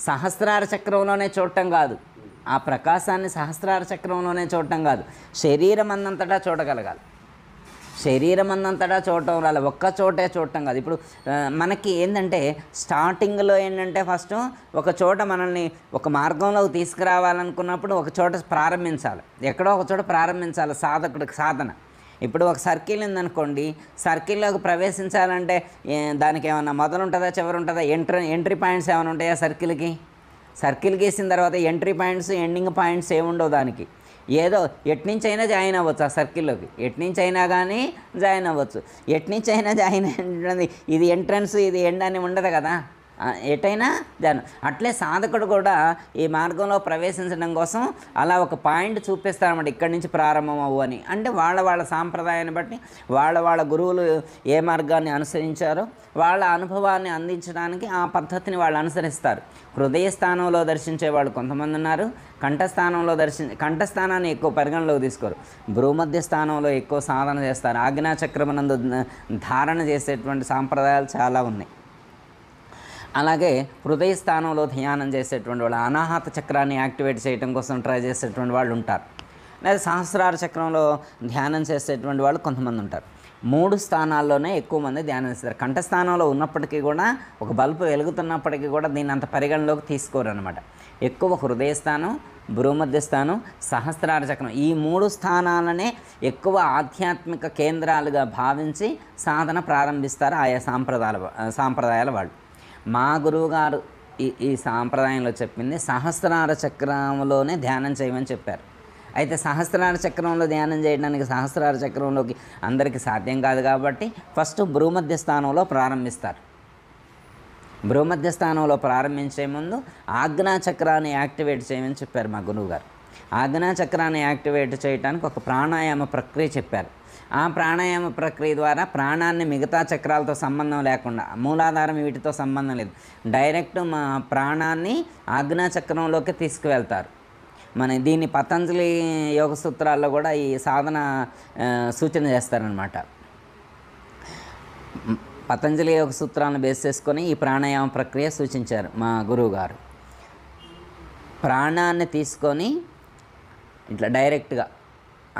సహస్రార చక్రంలోనే చూడటం కాదు, ఆ ప్రకాశాన్ని సహస్రార చక్రంలోనే చూడటం కాదు, శరీరం అన్నంతటా చూడగలగాలి. శరీరం అన్నంతటా చూడటం రాలి, ఒక్క చోటే చూడటం కాదు. ఇప్పుడు మనకి ఏంటంటే స్టార్టింగ్లో ఏంటంటే ఫస్ట్ ఒక చోట మనల్ని ఒక మార్గంలోకి తీసుకురావాలనుకున్నప్పుడు ఒక చోట ప్రారంభించాలి, ఎక్కడో ఒక చోట ప్రారంభించాలి సాధకుడికి సాధన. ఇప్పుడు ఒక సర్కిల్ ఉందనుకోండి, సర్కిల్లోకి ప్రవేశించాలంటే దానికి ఏమన్నా మొదలు ఉంటుందా చివరి ఉంటుందా? ఎంట్రీ పాయింట్స్ ఏమైనా ఉంటాయా సర్కిల్కి? సర్కిల్ గీసిన తర్వాత ఎంట్రీ పాయింట్స్ ఎండింగ్ పాయింట్స్ ఏముండవు దానికి. ఏదో ఎట్నుంచి అయినా జాయిన్ అవ్వచ్చు ఆ సర్కిల్లోకి, ఎట్నుంచి అయినా కానీ జాయిన్ అవ్వచ్చు. ఎట్నుంచి అయినా జాయిన్ అయ్యింది, ఇది ఎంట్రన్స్ ఇది ఎండ్ అని ఉండదు కదా, ఎటైనా జాయిన్. అట్లే సాధకుడు కూడా ఈ మార్గంలో ప్రవేశించడం కోసం అలా ఒక పాయింట్ చూపిస్తారన్నమాట, ఇక్కడి నుంచి ప్రారంభం అవ్వు అని. అంటే వాళ్ళ సాంప్రదాయాన్ని బట్టి వాళ్ళ గురువులు ఏ మార్గాన్ని అనుసరించారో వాళ్ళ అనుభవాన్ని అందించడానికి ఆ పద్ధతిని వాళ్ళు అనుసరిస్తారు. హృదయ స్థానంలో దర్శించే వాళ్ళు కొంతమంది ఉన్నారు, కంఠస్థానాన్ని ఎక్కువ పరిగణలోకి తీసుకోరు, భూమధ్య స్థానంలో ఎక్కువ సాధన చేస్తారు, ఆజ్ఞాచక్రమనందు ధారణ చేసేటువంటి సాంప్రదాయాలు చాలా ఉన్నాయి. అలాగే హృదయ స్థానంలో ధ్యానం చేసేటువంటి వాళ్ళు, అనాహత చక్రాన్ని యాక్టివేట్ చేయడం కోసం ట్రై చేసేటువంటి వాళ్ళు ఉంటారు, లేదా సహస్రార చక్రంలో ధ్యానం చేసేటువంటి వాళ్ళు కొంతమంది ఉంటారు. 3 స్థానాల్లోనే ఎక్కువ మంది ధ్యానం చేస్తారు. కంఠస్థానంలో ఉన్నప్పటికీ కూడా, ఒక బల్బు వెలుగుతున్నప్పటికీ కూడా దీన్ని అంత పరిగణలోకి తీసుకోరు అనమాట. ఎక్కువ హృదయ స్థానం, భూమధ్య స్థానం, సహస్రార చక్రం, ఈ 3 స్థానాలనే ఎక్కువ ఆధ్యాత్మిక కేంద్రాలుగా భావించి సాధన ప్రారంభిస్తారు ఆయా సాంప్రదాయాల వాళ్ళు. మా గురువుగారు ఈ సాంప్రదాయంలో చెప్పింది సహస్రార చక్రంలోనే ధ్యానం చేయమని చెప్పారు. అయితే సహస్రార చక్రంలో ధ్యానం చేయడానికి సహస్రార చక్రంలోకి అందరికీ సాధ్యం కాదు కాబట్టి ఫస్ట్ భూమధ్య స్థానంలో ప్రారంభిస్తారు. భూమధ్య స్థానంలో ప్రారంభించే ముందు ఆజ్ఞాచక్రాన్ని యాక్టివేట్ చేయమని చెప్పారు మా గురువుగారు. ఆజ్ఞాచక్రాన్ని యాక్టివేట్ చేయడానికి ఒక ప్రాణాయామ ప్రక్రియ చెప్పారు. ఆ ప్రాణాయామ ప్రక్రియ ద్వారా ప్రాణాన్ని మిగతా చక్రాలతో సంబంధం లేకుండా, మూలాధారం వీటితో సంబంధం లేదు, డైరెక్ట్ మా ప్రాణాన్ని ఆజ్ఞాచక్రంలోకి తీసుకువెళ్తారు. దీన్ని పతంజలి యోగ సూత్రాల్లో కూడా ఈ సాధన సూచన చేస్తారనమాట. పతంజలి యోగ సూత్రాలను బేస్ చేసుకొని ఈ ప్రాణాయామ ప్రక్రియ సూచించారు మా గురువుగారు. ప్రాణాన్ని తీసుకొని ఇట్లా డైరెక్ట్గా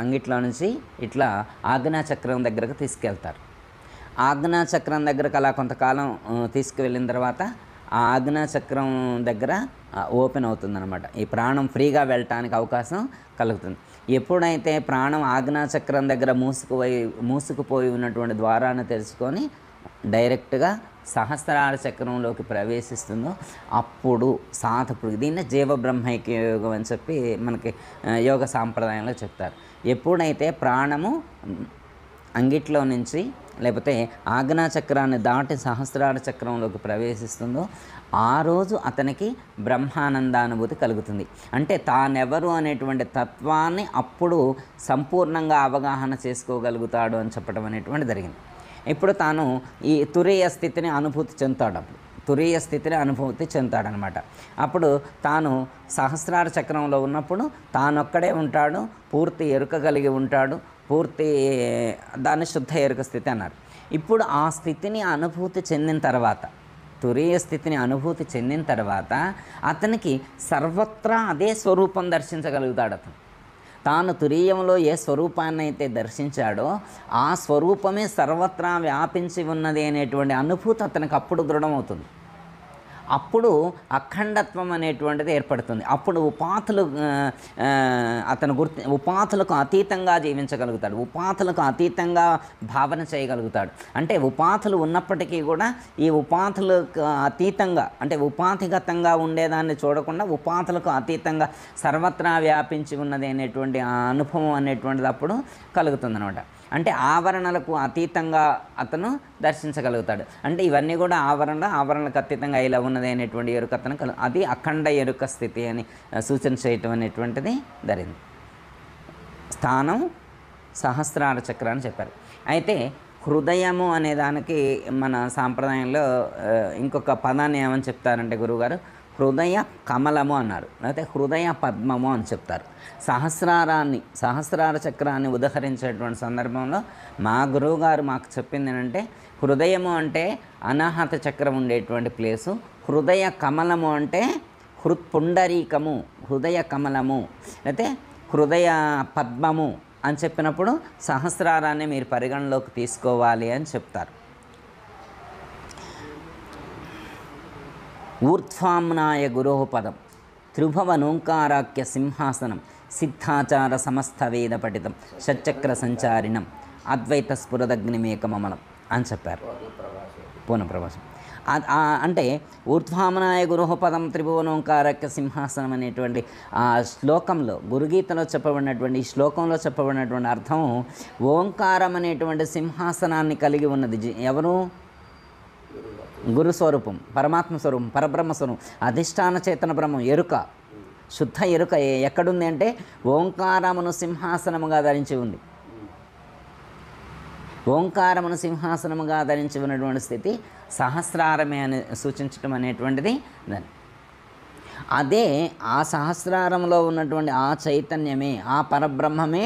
అంగిట్లో నుంచి ఇట్లా ఆజ్ఞాచక్రం దగ్గరకు తీసుకెళ్తారు. ఆజ్ఞాచక్రం దగ్గరకు అలా కొంతకాలం తీసుకువెళ్ళిన తర్వాత ఆ ఆజ్ఞాచక్రం దగ్గర ఓపెన్ అవుతుందన్నమాట. ఈ ప్రాణం ఫ్రీగా వెళ్ళటానికి అవకాశం కలుగుతుంది. ఎప్పుడైతే ప్రాణం ఆజ్ఞాచక్రం దగ్గర మూసుకుపోయి ఉన్నటువంటి ద్వారాన్ని తెరుచుకొని డైరెక్ట్గా సహస్రార చక్రంలోకి ప్రవేశిస్తుందో అప్పుడు సాధకుడు, దీన్ని జీవబ్రహ్మైక్య యోగం అని చెప్పి మనకి యోగ సాంప్రదాయంలో చెప్తారు. ఎప్పుడైతే ప్రాణము అంగిట్లో నుంచి లేకపోతే ఆజ్ఞాచక్రాన్ని దాటి సహస్రార చక్రంలోకి ప్రవేశిస్తుందో ఆ రోజు అతనికి బ్రహ్మానందానుభూతి కలుగుతుంది. అంటే తానెవరు అనేటువంటి తత్వాన్ని అప్పుడు సంపూర్ణంగా అవగాహన చేసుకోగలుగుతాడు అని చెప్పడం అనేటువంటి జరిగింది. ఇప్పుడు తాను ఈ తురీయ స్థితిని అనుభూతి చెందుతాడనమాట. అప్పుడు తాను సహస్రార చక్రంలో ఉన్నప్పుడు తానొక్కడే ఉంటాడు, పూర్తి ఎరుక కలిగి ఉంటాడు, పూర్తి దాన్ని శుద్ధ ఎరుక స్థితి అన్నారు. ఇప్పుడు ఆ స్థితిని అనుభూతి చెందిన తర్వాత, తురీయ స్థితిని అనుభూతి చెందిన తర్వాత అతనికి సర్వత్రా అదే స్వరూపం దర్శించగలుగుతాడు. తాను తురీయంలో ఏ స్వరూపాన్ని అయితే దర్శించాడో ఆ స్వరూపమే సర్వత్రా వ్యాపించి ఉన్నది అనేటువంటి అనుభూతి అతనికి అప్పుడు దృఢమవుతుంది. అప్పుడు అఖండత్వం అనేటువంటిది ఏర్పడుతుంది. అప్పుడు ఉపాధులు అతను ఉపాధులకు అతీతంగా జీవించగలుగుతాడు, ఉపాధులకు అతీతంగా భావన చేయగలుగుతాడు. అంటే ఉపాధులు ఉన్నప్పటికీ కూడా ఈ ఉపాధులకు అతీతంగా, అంటే ఉపాధిగతంగా ఉండేదాన్ని చూడకుండా ఉపాధులకు అతీతంగా సర్వత్రా వ్యాపించి ఉన్నది అనేటువంటి ఆ అనుభవం అనేటువంటిది అప్పుడు కలుగుతుంది అనమాట. అంటే ఆవరణలకు అతీతంగా అతను దర్శించగలుగుతాడు. అంటే ఇవన్నీ కూడా ఆవరణలకు అతీతంగా ఇలా ఉన్నది అనేటువంటి ఎరుక అతను అది అఖండ ఎరుక స్థితి అని సూచన చేయటం అనేటువంటిది జరిగింది. స్థానం సహస్రార చక్ర అని చెప్పారు. అయితే హృదయము అనే దానికి మన సాంప్రదాయంలో ఇంకొక పదాన్ని ఏమని చెప్తారంటే గురువుగారు హృదయ కమలము అన్నారు, లేకపోతే హృదయ పద్మము అని చెప్తారు. సహస్రార చక్రాన్ని ఉదహరించేటువంటి సందర్భంలో మా గురువుగారు మాకు చెప్పింది ఏంటంటే హృదయము అంటే అనాహత చక్రం ఉండేటువంటి ప్లేసు, హృదయ కమలము అంటే హృత్పుండరీకము, హృదయ కమలము లేకపోతే హృదయ పద్మము అని చెప్పినప్పుడు సహస్రారాన్ని మీరు పరిగణలోకి తీసుకోవాలి అని చెప్తారు. ఊర్ధ్వామ్నాయ గురోః పదం త్రిభువనోంకారాఖ్య సింహాసనం సిద్ధాచార సమస్త వేద పఠితం షట్చక్ర సంచారిణం అద్వైత స్ఫురదగ్నిమేకమమలం అని చెప్పారు. పూర్ణప్రభాసం అంటే ఊర్ధ్వామ్నాయ గురోః పదం త్రిభువనోంకారాఖ్య సింహాసనం అనేటువంటి ఆ శ్లోకంలో గురుగీతలో చెప్పబడినటువంటి ఈ శ్లోకంలో చెప్పబడినటువంటి అర్థం ఓంకారం అనేటువంటి సింహాసనాన్ని కలిగి ఉన్నది ఎవరు? గురుస్వరూపం, పరమాత్మ స్వరూపం, పరబ్రహ్మ స్వరూపం, అధిష్టాన చేతన బ్రహ్మం, ఎరుక, శుద్ధ ఎరుక ఎక్కడుంది అంటే ఓంకారమును సింహాసనముగా ధరించి ఉంది. ఓంకారమును సింహాసనముగా ధరించి ఉన్నటువంటి స్థితి సహస్రారమే అని సూచించటం అనేటువంటిది దాన్ని. అదే ఆ సహస్రారంలో ఉన్నటువంటి ఆ చైతన్యమే, ఆ పరబ్రహ్మమే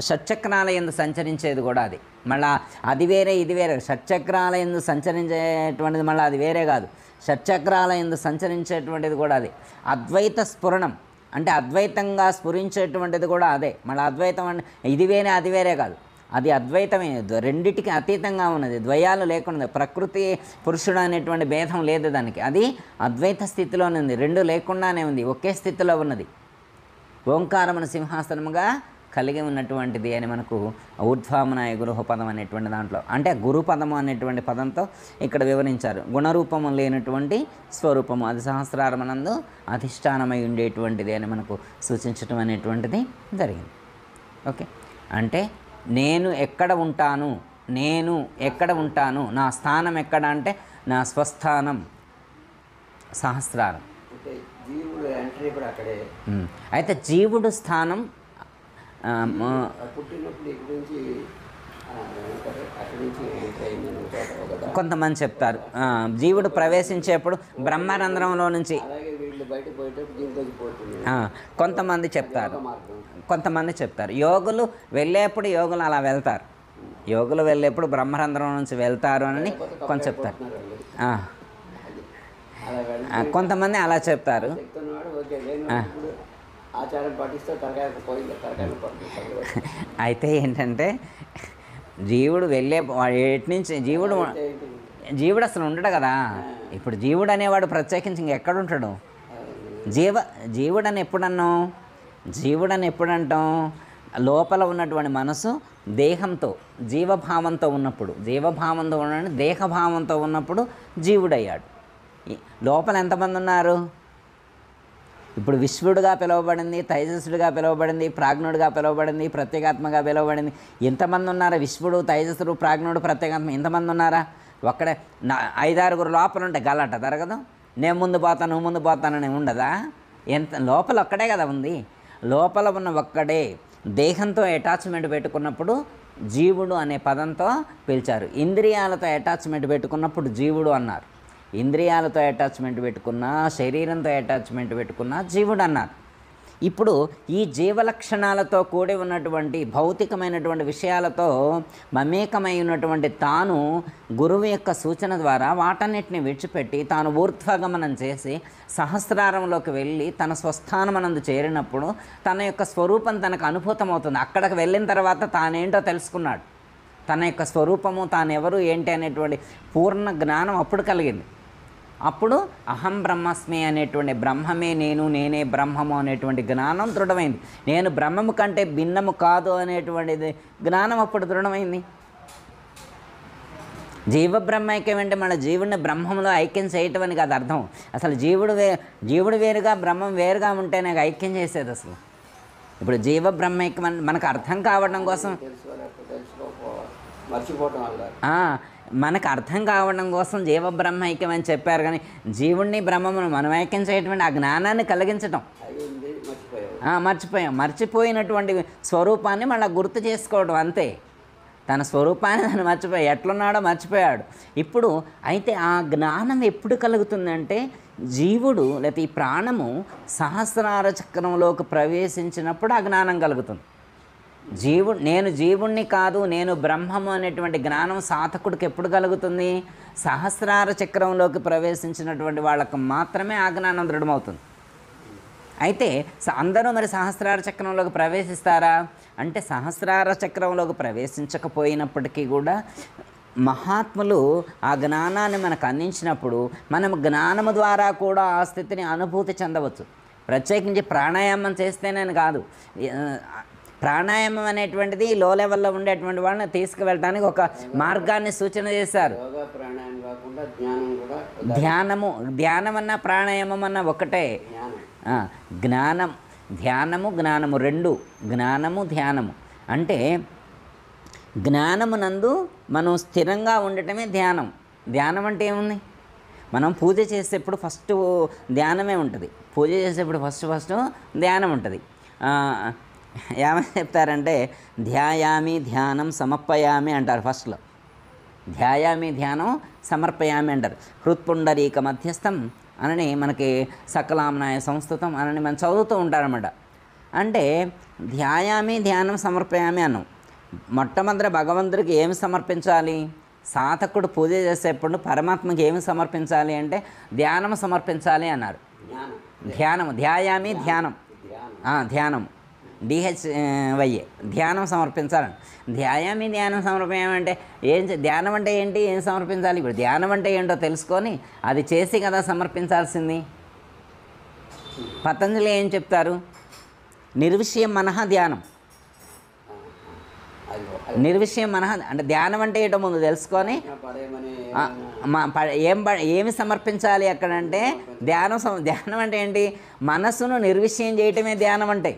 షట్చక్రాల యందు సంచరించేది కూడా అది. మళ్ళీ అది వేరే ఇది వేరే. షట్చక్రాల యందు సంచరించేటువంటిది మళ్ళీ అది వేరే కాదు, షట్చక్రాల యందు సంచరించేటువంటిది కూడా అది. అద్వైత స్ఫురణం అంటే అద్వైతంగా స్ఫురించేటువంటిది కూడా అదే. మళ్ళీ అద్వైతం అంటే ఇది వేరే అది వేరే కాదు, అది అద్వైతమే, రెండిటికి అతీతంగా ఉన్నది, ద్వయాలు లేకుండా. ప్రకృతి పురుషుడు అనేటువంటి భేదం లేదు దానికి, అది అద్వైత స్థితిలోనే ఉంది, రెండు లేకుండానే ఉంది, ఒకే స్థితిలో ఉన్నది. ఓంకారమును సింహాసనముగా కలిగి ఉన్నటువంటిది అని మనకు ఊర్ధ్వామ్నాయ గురుః పదం అనేటువంటి దాంట్లో, అంటే గురుపదము అనేటువంటి పదంతో ఇక్కడ వివరించారు. గుణరూపము లేనటువంటి స్వరూపము, అది సహస్రారమనందు అధిష్టానమై ఉండేటువంటిది అని మనకు సూచించటం అనేటువంటిది జరిగింది. ఓకే, అంటే నేను ఎక్కడ ఉంటాను, నా స్థానం ఎక్కడ అంటే నా స్వస్థానం సహస్రారం. అయితే జీవుడు స్థానం కొంతమంది చెప్తారు జీవుడు ప్రవేశించేప్పుడు బ్రహ్మరంధ్రంలో నుంచి, కొంతమంది చెప్తారు యోగులు అలా వెళ్తారు, యోగులు వెళ్ళేప్పుడు బ్రహ్మరంధ్రం నుంచి వెళ్తారు అని కొంచెం చెప్తారు. కొంతమంది అలా చెప్తారు. అయితే ఏంటంటే జీవుడు వెళ్ళే ఎటు నుంచి జీవుడు అసలు ఉండడు కదా. ఇప్పుడు జీవుడు అనేవాడు ప్రత్యేకించి ఇంకెక్కడుంటాడు? జీవుడని ఎప్పుడంటాం? లోపల ఉన్నటువంటి మనసు దేహంతో జీవభావంతో ఉన్నప్పుడు, దేహభావంతో ఉన్నప్పుడు జీవుడయ్యాడు. లోపల ఎంతమంది ఉన్నారు? ఇప్పుడు విశ్వడుగా పిలువబడింది, తైజస్సుడుగా పిలువబడింది, ప్రాజ్ఞుడిగా పిలువబడింది, ప్రత్యేగాత్మగా పిలువబడింది. ఎంతమంది ఉన్నారా? విశ్వడు, తైజస్సుడు, ప్రాజ్ఞుడు, ప్రత్యేగాత్మ ఎంతమంది ఉన్నారా? ఒక్కడే 5-6 లోపల ఉంటే గలాట జరగదు. నేను ముందు పోతాను, నువ్వు ముందు పోతానని ఉండదా? లోపల ఒక్కడే కదా ఉంది. లోపల ఉన్న ఒక్కడే దేహంతో అటాచ్మెంట్ పెట్టుకున్నప్పుడు జీవుడు అనే పదంతో పిలిచారు. ఇంద్రియాలతో అటాచ్మెంట్ పెట్టుకున్నప్పుడు జీవుడు అన్నారు. ఇంద్రియాలతో అటాచ్మెంట్ పెట్టుకున్నా, శరీరంతో అటాచ్మెంట్ పెట్టుకున్నా జీవుడు అన్నారు. ఇప్పుడు ఈ జీవలక్షణాలతో కూడి ఉన్నటువంటి భౌతికమైనటువంటి విషయాలతో మమేకమై ఉన్నటువంటి తాను గురువు యొక్క సూచన ద్వారా వాటన్నిటిని విడిచిపెట్టి తాను ఊర్ధ్వగమనం చేసి సహస్రారంలోకి వెళ్ళి తన స్వస్థానమనందు చేరినప్పుడు తన యొక్క స్వరూపం తనకు అనుభూతమవుతుంది. అక్కడికి వెళ్ళిన తర్వాత తానేంటో తెలుసుకున్నాడు. తన యొక్క స్వరూపము, తానెవరు ఏంటి అనేటువంటి పూర్ణ జ్ఞానం అప్పుడు కలిగింది. అప్పుడు అహం బ్రహ్మస్మి అనేటువంటి బ్రహ్మమే నేను, నేనే బ్రహ్మము అనేటువంటి జ్ఞానం దృఢమైంది. నేను బ్రహ్మము కంటే భిన్నము కాదు అనేటువంటిది జ్ఞానం అప్పుడు దృఢమైంది. జీవబ్రహ్మైక్యం అంటే మన జీవుడిని బ్రహ్మంలో ఐక్యం చేయటం అని కాదు అర్థం. అసలు జీవుడు వేరుగా బ్రహ్మం వేరుగా ఉంటే నాకు ఐక్యం చేసేది అసలు. ఇప్పుడు జీవబ్రహ్మైక్యం మనకు అర్థం కావడం కోసం, మనకు అర్థం కావడం కోసం జీవబ్రహ్మైక్యం అని చెప్పారు. కానీ జీవుడిని బ్రహ్మమును మనం ఐక్యం చేయటం ఆ జ్ఞానాన్ని కలిగించటం మర్చిపోయినటువంటి స్వరూపాన్ని మళ్ళీ గుర్తు చేసుకోవడం అంతే. తన స్వరూపాన్ని తను మర్చిపోయాడు, ఎట్లున్నాడో మర్చిపోయాడు. ఇప్పుడు అయితే ఆ జ్ఞానం ఎప్పుడు కలుగుతుందంటే జీవుడు లేకపోతే ఈ ప్రాణము సహస్రార చక్రంలోకి ప్రవేశించినప్పుడు ఆ జ్ఞానం కలుగుతుంది. నేను జీవుణ్ణి కాదు, నేను బ్రహ్మము అనేటువంటి జ్ఞానం సాధకుడికి ఎప్పుడు కలుగుతుంది? సహస్రార చక్రంలోకి ప్రవేశించినటువంటి వాళ్ళకు మాత్రమే ఆ జ్ఞానం దృఢమవుతుంది. అయితే అందరూ మరి సహస్రార చక్రంలోకి ప్రవేశిస్తారా అంటే సహస్రార చక్రంలోకి ప్రవేశించకపోయినప్పటికీ కూడా మహాత్ములు ఆ జ్ఞానాన్ని మనకు అందించినప్పుడు మనం జ్ఞానము ద్వారా కూడా ఆ స్థితిని అనుభూతి చెందవచ్చు. ప్రత్యేకించి ప్రాణాయామం చేస్తేనే కాదు, ప్రాణాయామం అనేటువంటిది లో లెవెల్లో ఉండేటువంటి వాళ్ళని తీసుకువెళ్ళడానికి ఒక మార్గాన్ని సూచన చేశారు. ధ్యానం అన్నా ప్రాణాయామం అన్నా ఒకటే. జ్ఞానము రెండు, జ్ఞానము ధ్యానము అంటే జ్ఞానమునందు మనం స్థిరంగా ఉండటమే ధ్యానం. ధ్యానం అంటే ఏముంది? మనం పూజ చేసేప్పుడు ఫస్ట్ ధ్యానమే ఉంటుంది. పూజ చేసేప్పుడు ఫస్ట్ ధ్యానం ఉంటుంది. ఏమని చెప్తారంటే ధ్యాయామి ధ్యానం సమర్పయామి అంటారు. ఫస్ట్లో ధ్యాయామి ధ్యానం సమర్పయామి అంటారు. హృత్పుండరీక మధ్యస్థం అనని మనకి సకలాంనాయ సంస్కృతం అనని మనం చదువుతూ ఉంటారన్నమాట. అంటే ధ్యాయామి ధ్యానం సమర్పయామి అన్నాం. మొట్టమొదటి భగవంతుడికి ఏమి సమర్పించాలి? సాధకుడు పూజ చేసేప్పుడు పరమాత్మకి ఏమి సమర్పించాలి అంటే ధ్యానం సమర్పించాలి అన్నారు. ధ్యాయామి ధ్యానం DHY ధ్యానం సమర్పించాలని. ధ్యాయామి ధ్యానం సమర్పయామంటే ధ్యానం అంటే ఏంటి, ఏం సమర్పించాలి? ఇప్పుడు ధ్యానం అంటే ఏంటో తెలుసుకొని అది చేసి కదా సమర్పించాల్సింది. పతంజలి ఏం చెప్తారు? నిర్విషయం మనః ధ్యానం. నిర్విషయం మనః అంటే ధ్యానం అంటే ఏంటో ముందు తెలుసుకొని ఏమి సమర్పించాలి అక్కడంటే ధ్యానం అంటే ఏంటి? మనస్సును నిర్విషయం చేయటమే ధ్యానం అంటే.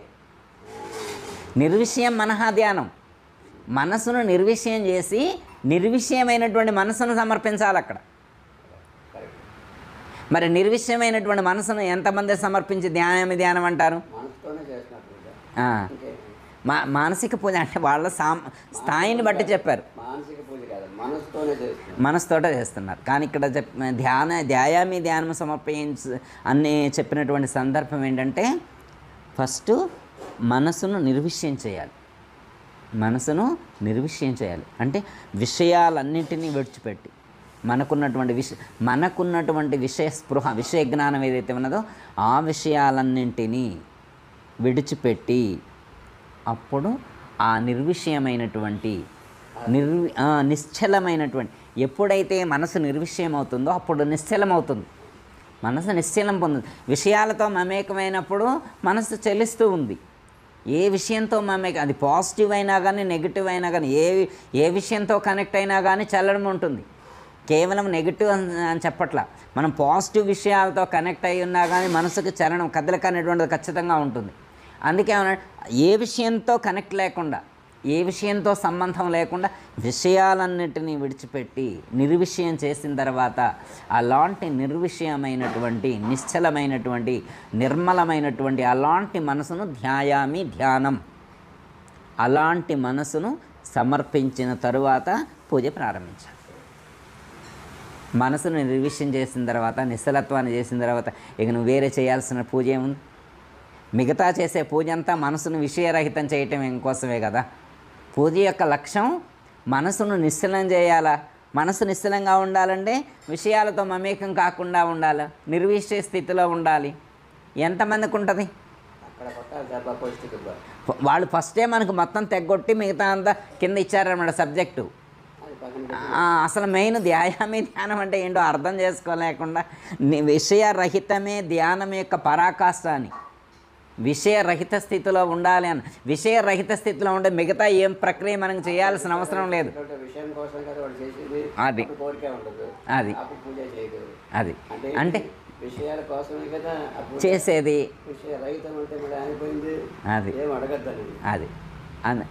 నిర్విషయం మనః ధ్యానం. మనసును నిర్విషయం చేసి నిర్విషయమైనటువంటి మనసును సమర్పించాలి అక్కడ. మరి నిర్విషయమైనటువంటి మనసును ఎంతమంది సమర్పించి ధ్యానం అంటారు? మానసిక పూజ అంటే వాళ్ళ స్థాయిని బట్టి చెప్పారు. మనసుతోటే చేస్తున్నారు. కానీ ఇక్కడ ధ్యాయామి ధ్యానం అన్నీ చెప్పినటువంటి సందర్భం ఏంటంటే ఫస్ట్ మనసును నిర్విషయం చేయాలి. అంటే విషయాలన్నింటినీ విడిచిపెట్టి మనకున్నటువంటి విషయ స్పృహ, విషయ జ్ఞానం ఏదైతే ఉన్నదో ఆ విషయాలన్నింటినీ విడిచిపెట్టి అప్పుడు ఆ నిర్విషయమైనటువంటి నిశ్చలమైనటువంటి ఎప్పుడైతే మనసు నిర్విషయం అవుతుందో అప్పుడు నిశ్చలమవుతుంది. మనసు నిశ్చలం పొందుతుంది. విషయాలతో మమేకమైనప్పుడు మనసు చలిస్తూ ఉంది. ఏ విషయంతో అది పాజిటివ్ అయినా కానీ నెగిటివ్ అయినా కానీ ఏ విషయంతో కనెక్ట్ అయినా కానీ చల్లడం ఉంటుంది. కేవలం నెగిటివ్ అని చెప్పట్లా, మనం పాజిటివ్ విషయాలతో కనెక్ట్ అయి ఉన్నా కానీ మనసుకు చలనం, కదలిక అనేటువంటిది ఖచ్చితంగా ఉంటుంది. అందుకే ఏ విషయంతో కనెక్ట్ లేకుండా, ఏ విషయంతో సంబంధం లేకుండా విషయాలన్నిటినీ విడిచిపెట్టి నిర్విషయం చేసిన తర్వాత అలాంటి నిర్విషయమైనటువంటి నిశ్చలమైనటువంటి నిర్మలమైనటువంటి అలాంటి మనసును ధ్యాయామి ధ్యానం, అలాంటి మనసును సమర్పించిన తరువాత పూజ ప్రారంభించాలి. మనసును నిర్విషయం చేసిన తర్వాత, నిశ్చలత్వాన్ని చేసిన తర్వాత ఇక నువ్వు వేరే చేయాల్సిన పూజ ఏముంది? మిగతా చేసే పూజ అంతా మనసును విషయరహితం చేయటం కోసమే కదా. పూజ యొక్క లక్ష్యం మనసును నిశ్చలం చేయాలా. మనసు నిశ్చలంగా ఉండాలంటే విషయాలతో మమేకం కాకుండా ఉండాలి, నిర్విషయ స్థితిలో ఉండాలి. ఎంతమందికి ఉంటుంది? వాళ్ళు ఫస్టే మనకు మొత్తం తెగ్గొట్టి మిగతా అంతా కింద ఇచ్చారన్నమాట సబ్జెక్టు. అసలు మెయిన్ ధ్యానం అంటే ఏంటో అర్థం చేసుకోలేకుండా విషయరహితమే ధ్యానం యొక్క పరాకాష్ట అని. విషయరహిత స్థితిలో ఉండాలి అని. విషయరహిత స్థితిలో ఉంటే మిగతా ఏం ప్రక్రియ మనం చేయాల్సిన అవసరం లేదు. అది అది అది అంటే విషయాల కోసమే కదా చేసేది. అది అది అది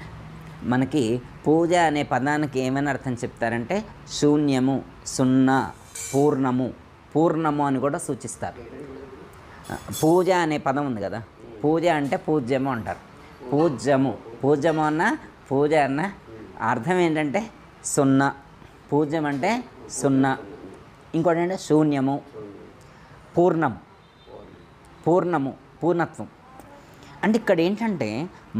మనకి పూజ అనే పదానికి ఏమైనా అర్థం చెప్తారంటే శూన్యము, సున్నా, పూర్ణము అని కూడా సూచిస్తారు. పూజ అనే పదం ఉంది కదా, పూజ అంటే పూజ్యము అంటారు. పూజ్యము అన్న పూజ అన్న అర్థం ఏంటంటే సున్నా. పూజ్యం అంటే సున్నా. ఇంకోటి అంటే శూన్యము, పూర్ణత్వం. అంటే ఇక్కడ ఏంటంటే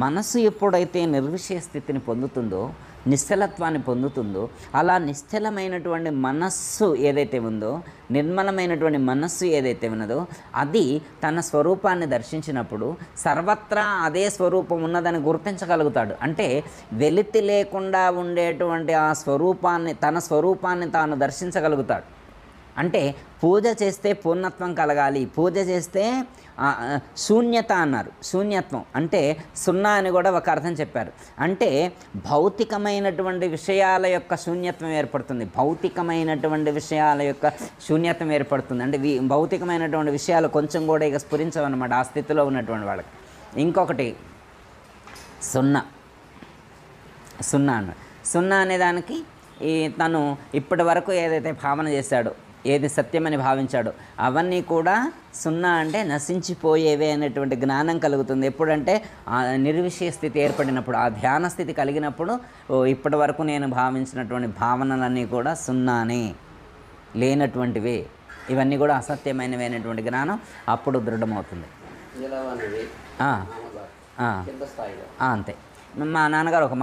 మనసు ఎప్పుడైతే నిర్విషయ స్థితిని పొందుతుందో, నిశ్చలత్వాన్ని పొందుతుందో, అలా నిశ్చలమైనటువంటి మనస్సు ఏదైతే ఉందో, నిర్మలమైనటువంటి మనస్సు ఏదైతే ఉన్నదో, అది తన స్వరూపాన్ని దర్శించినప్పుడు సర్వత్రా అదే స్వరూపం ఉన్నదని గుర్తించగలుగుతాడు. అంటే వెలితి లేకుండా ఉండేటువంటి ఆ స్వరూపాన్ని, తన స్వరూపాన్ని తాను దర్శించగలుగుతాడు. అంటే పూజ చేస్తే పూర్ణత్వం కలగాలి, పూజ చేస్తే శూన్యత అన్నారు. శూన్యత్వం అంటే సున్నా అని కూడా ఒక అర్థం చెప్పారు. అంటే భౌతికమైనటువంటి విషయాల యొక్క శూన్యత్వం ఏర్పడుతుంది. భౌతికమైనటువంటి విషయాల యొక్క శూన్యత్వం ఏర్పడుతుంది. అంటే భౌతికమైనటువంటి విషయాలు కొంచెం కూడా ఇక స్ఫురించవన్నమాట ఆ స్థితిలో ఉన్నటువంటి వాళ్ళకి. ఇంకొకటి సున్నా అన్న. సున్నా అనే దానికి తను ఇప్పటి వరకు ఏదైతే భావన చేశాడో, ఏది సత్యమని భావించాడో అవన్నీ కూడా సున్నా అంటే నశించిపోయేవే అనేటువంటి జ్ఞానం కలుగుతుంది. ఎప్పుడంటే ఆ నిర్విషయ స్థితి ఏర్పడినప్పుడు, ఆ ధ్యాన స్థితి కలిగినప్పుడు ఇప్పటి వరకు నేను భావించినటువంటి భావనలన్నీ కూడా సున్నానే, లేనటువంటివే, ఇవన్నీ కూడా అసత్యమైనవి అనేటువంటి జ్ఞానం అప్పుడు దృఢమవుతుంది. అంతే. మా నాన్నగారు ఒక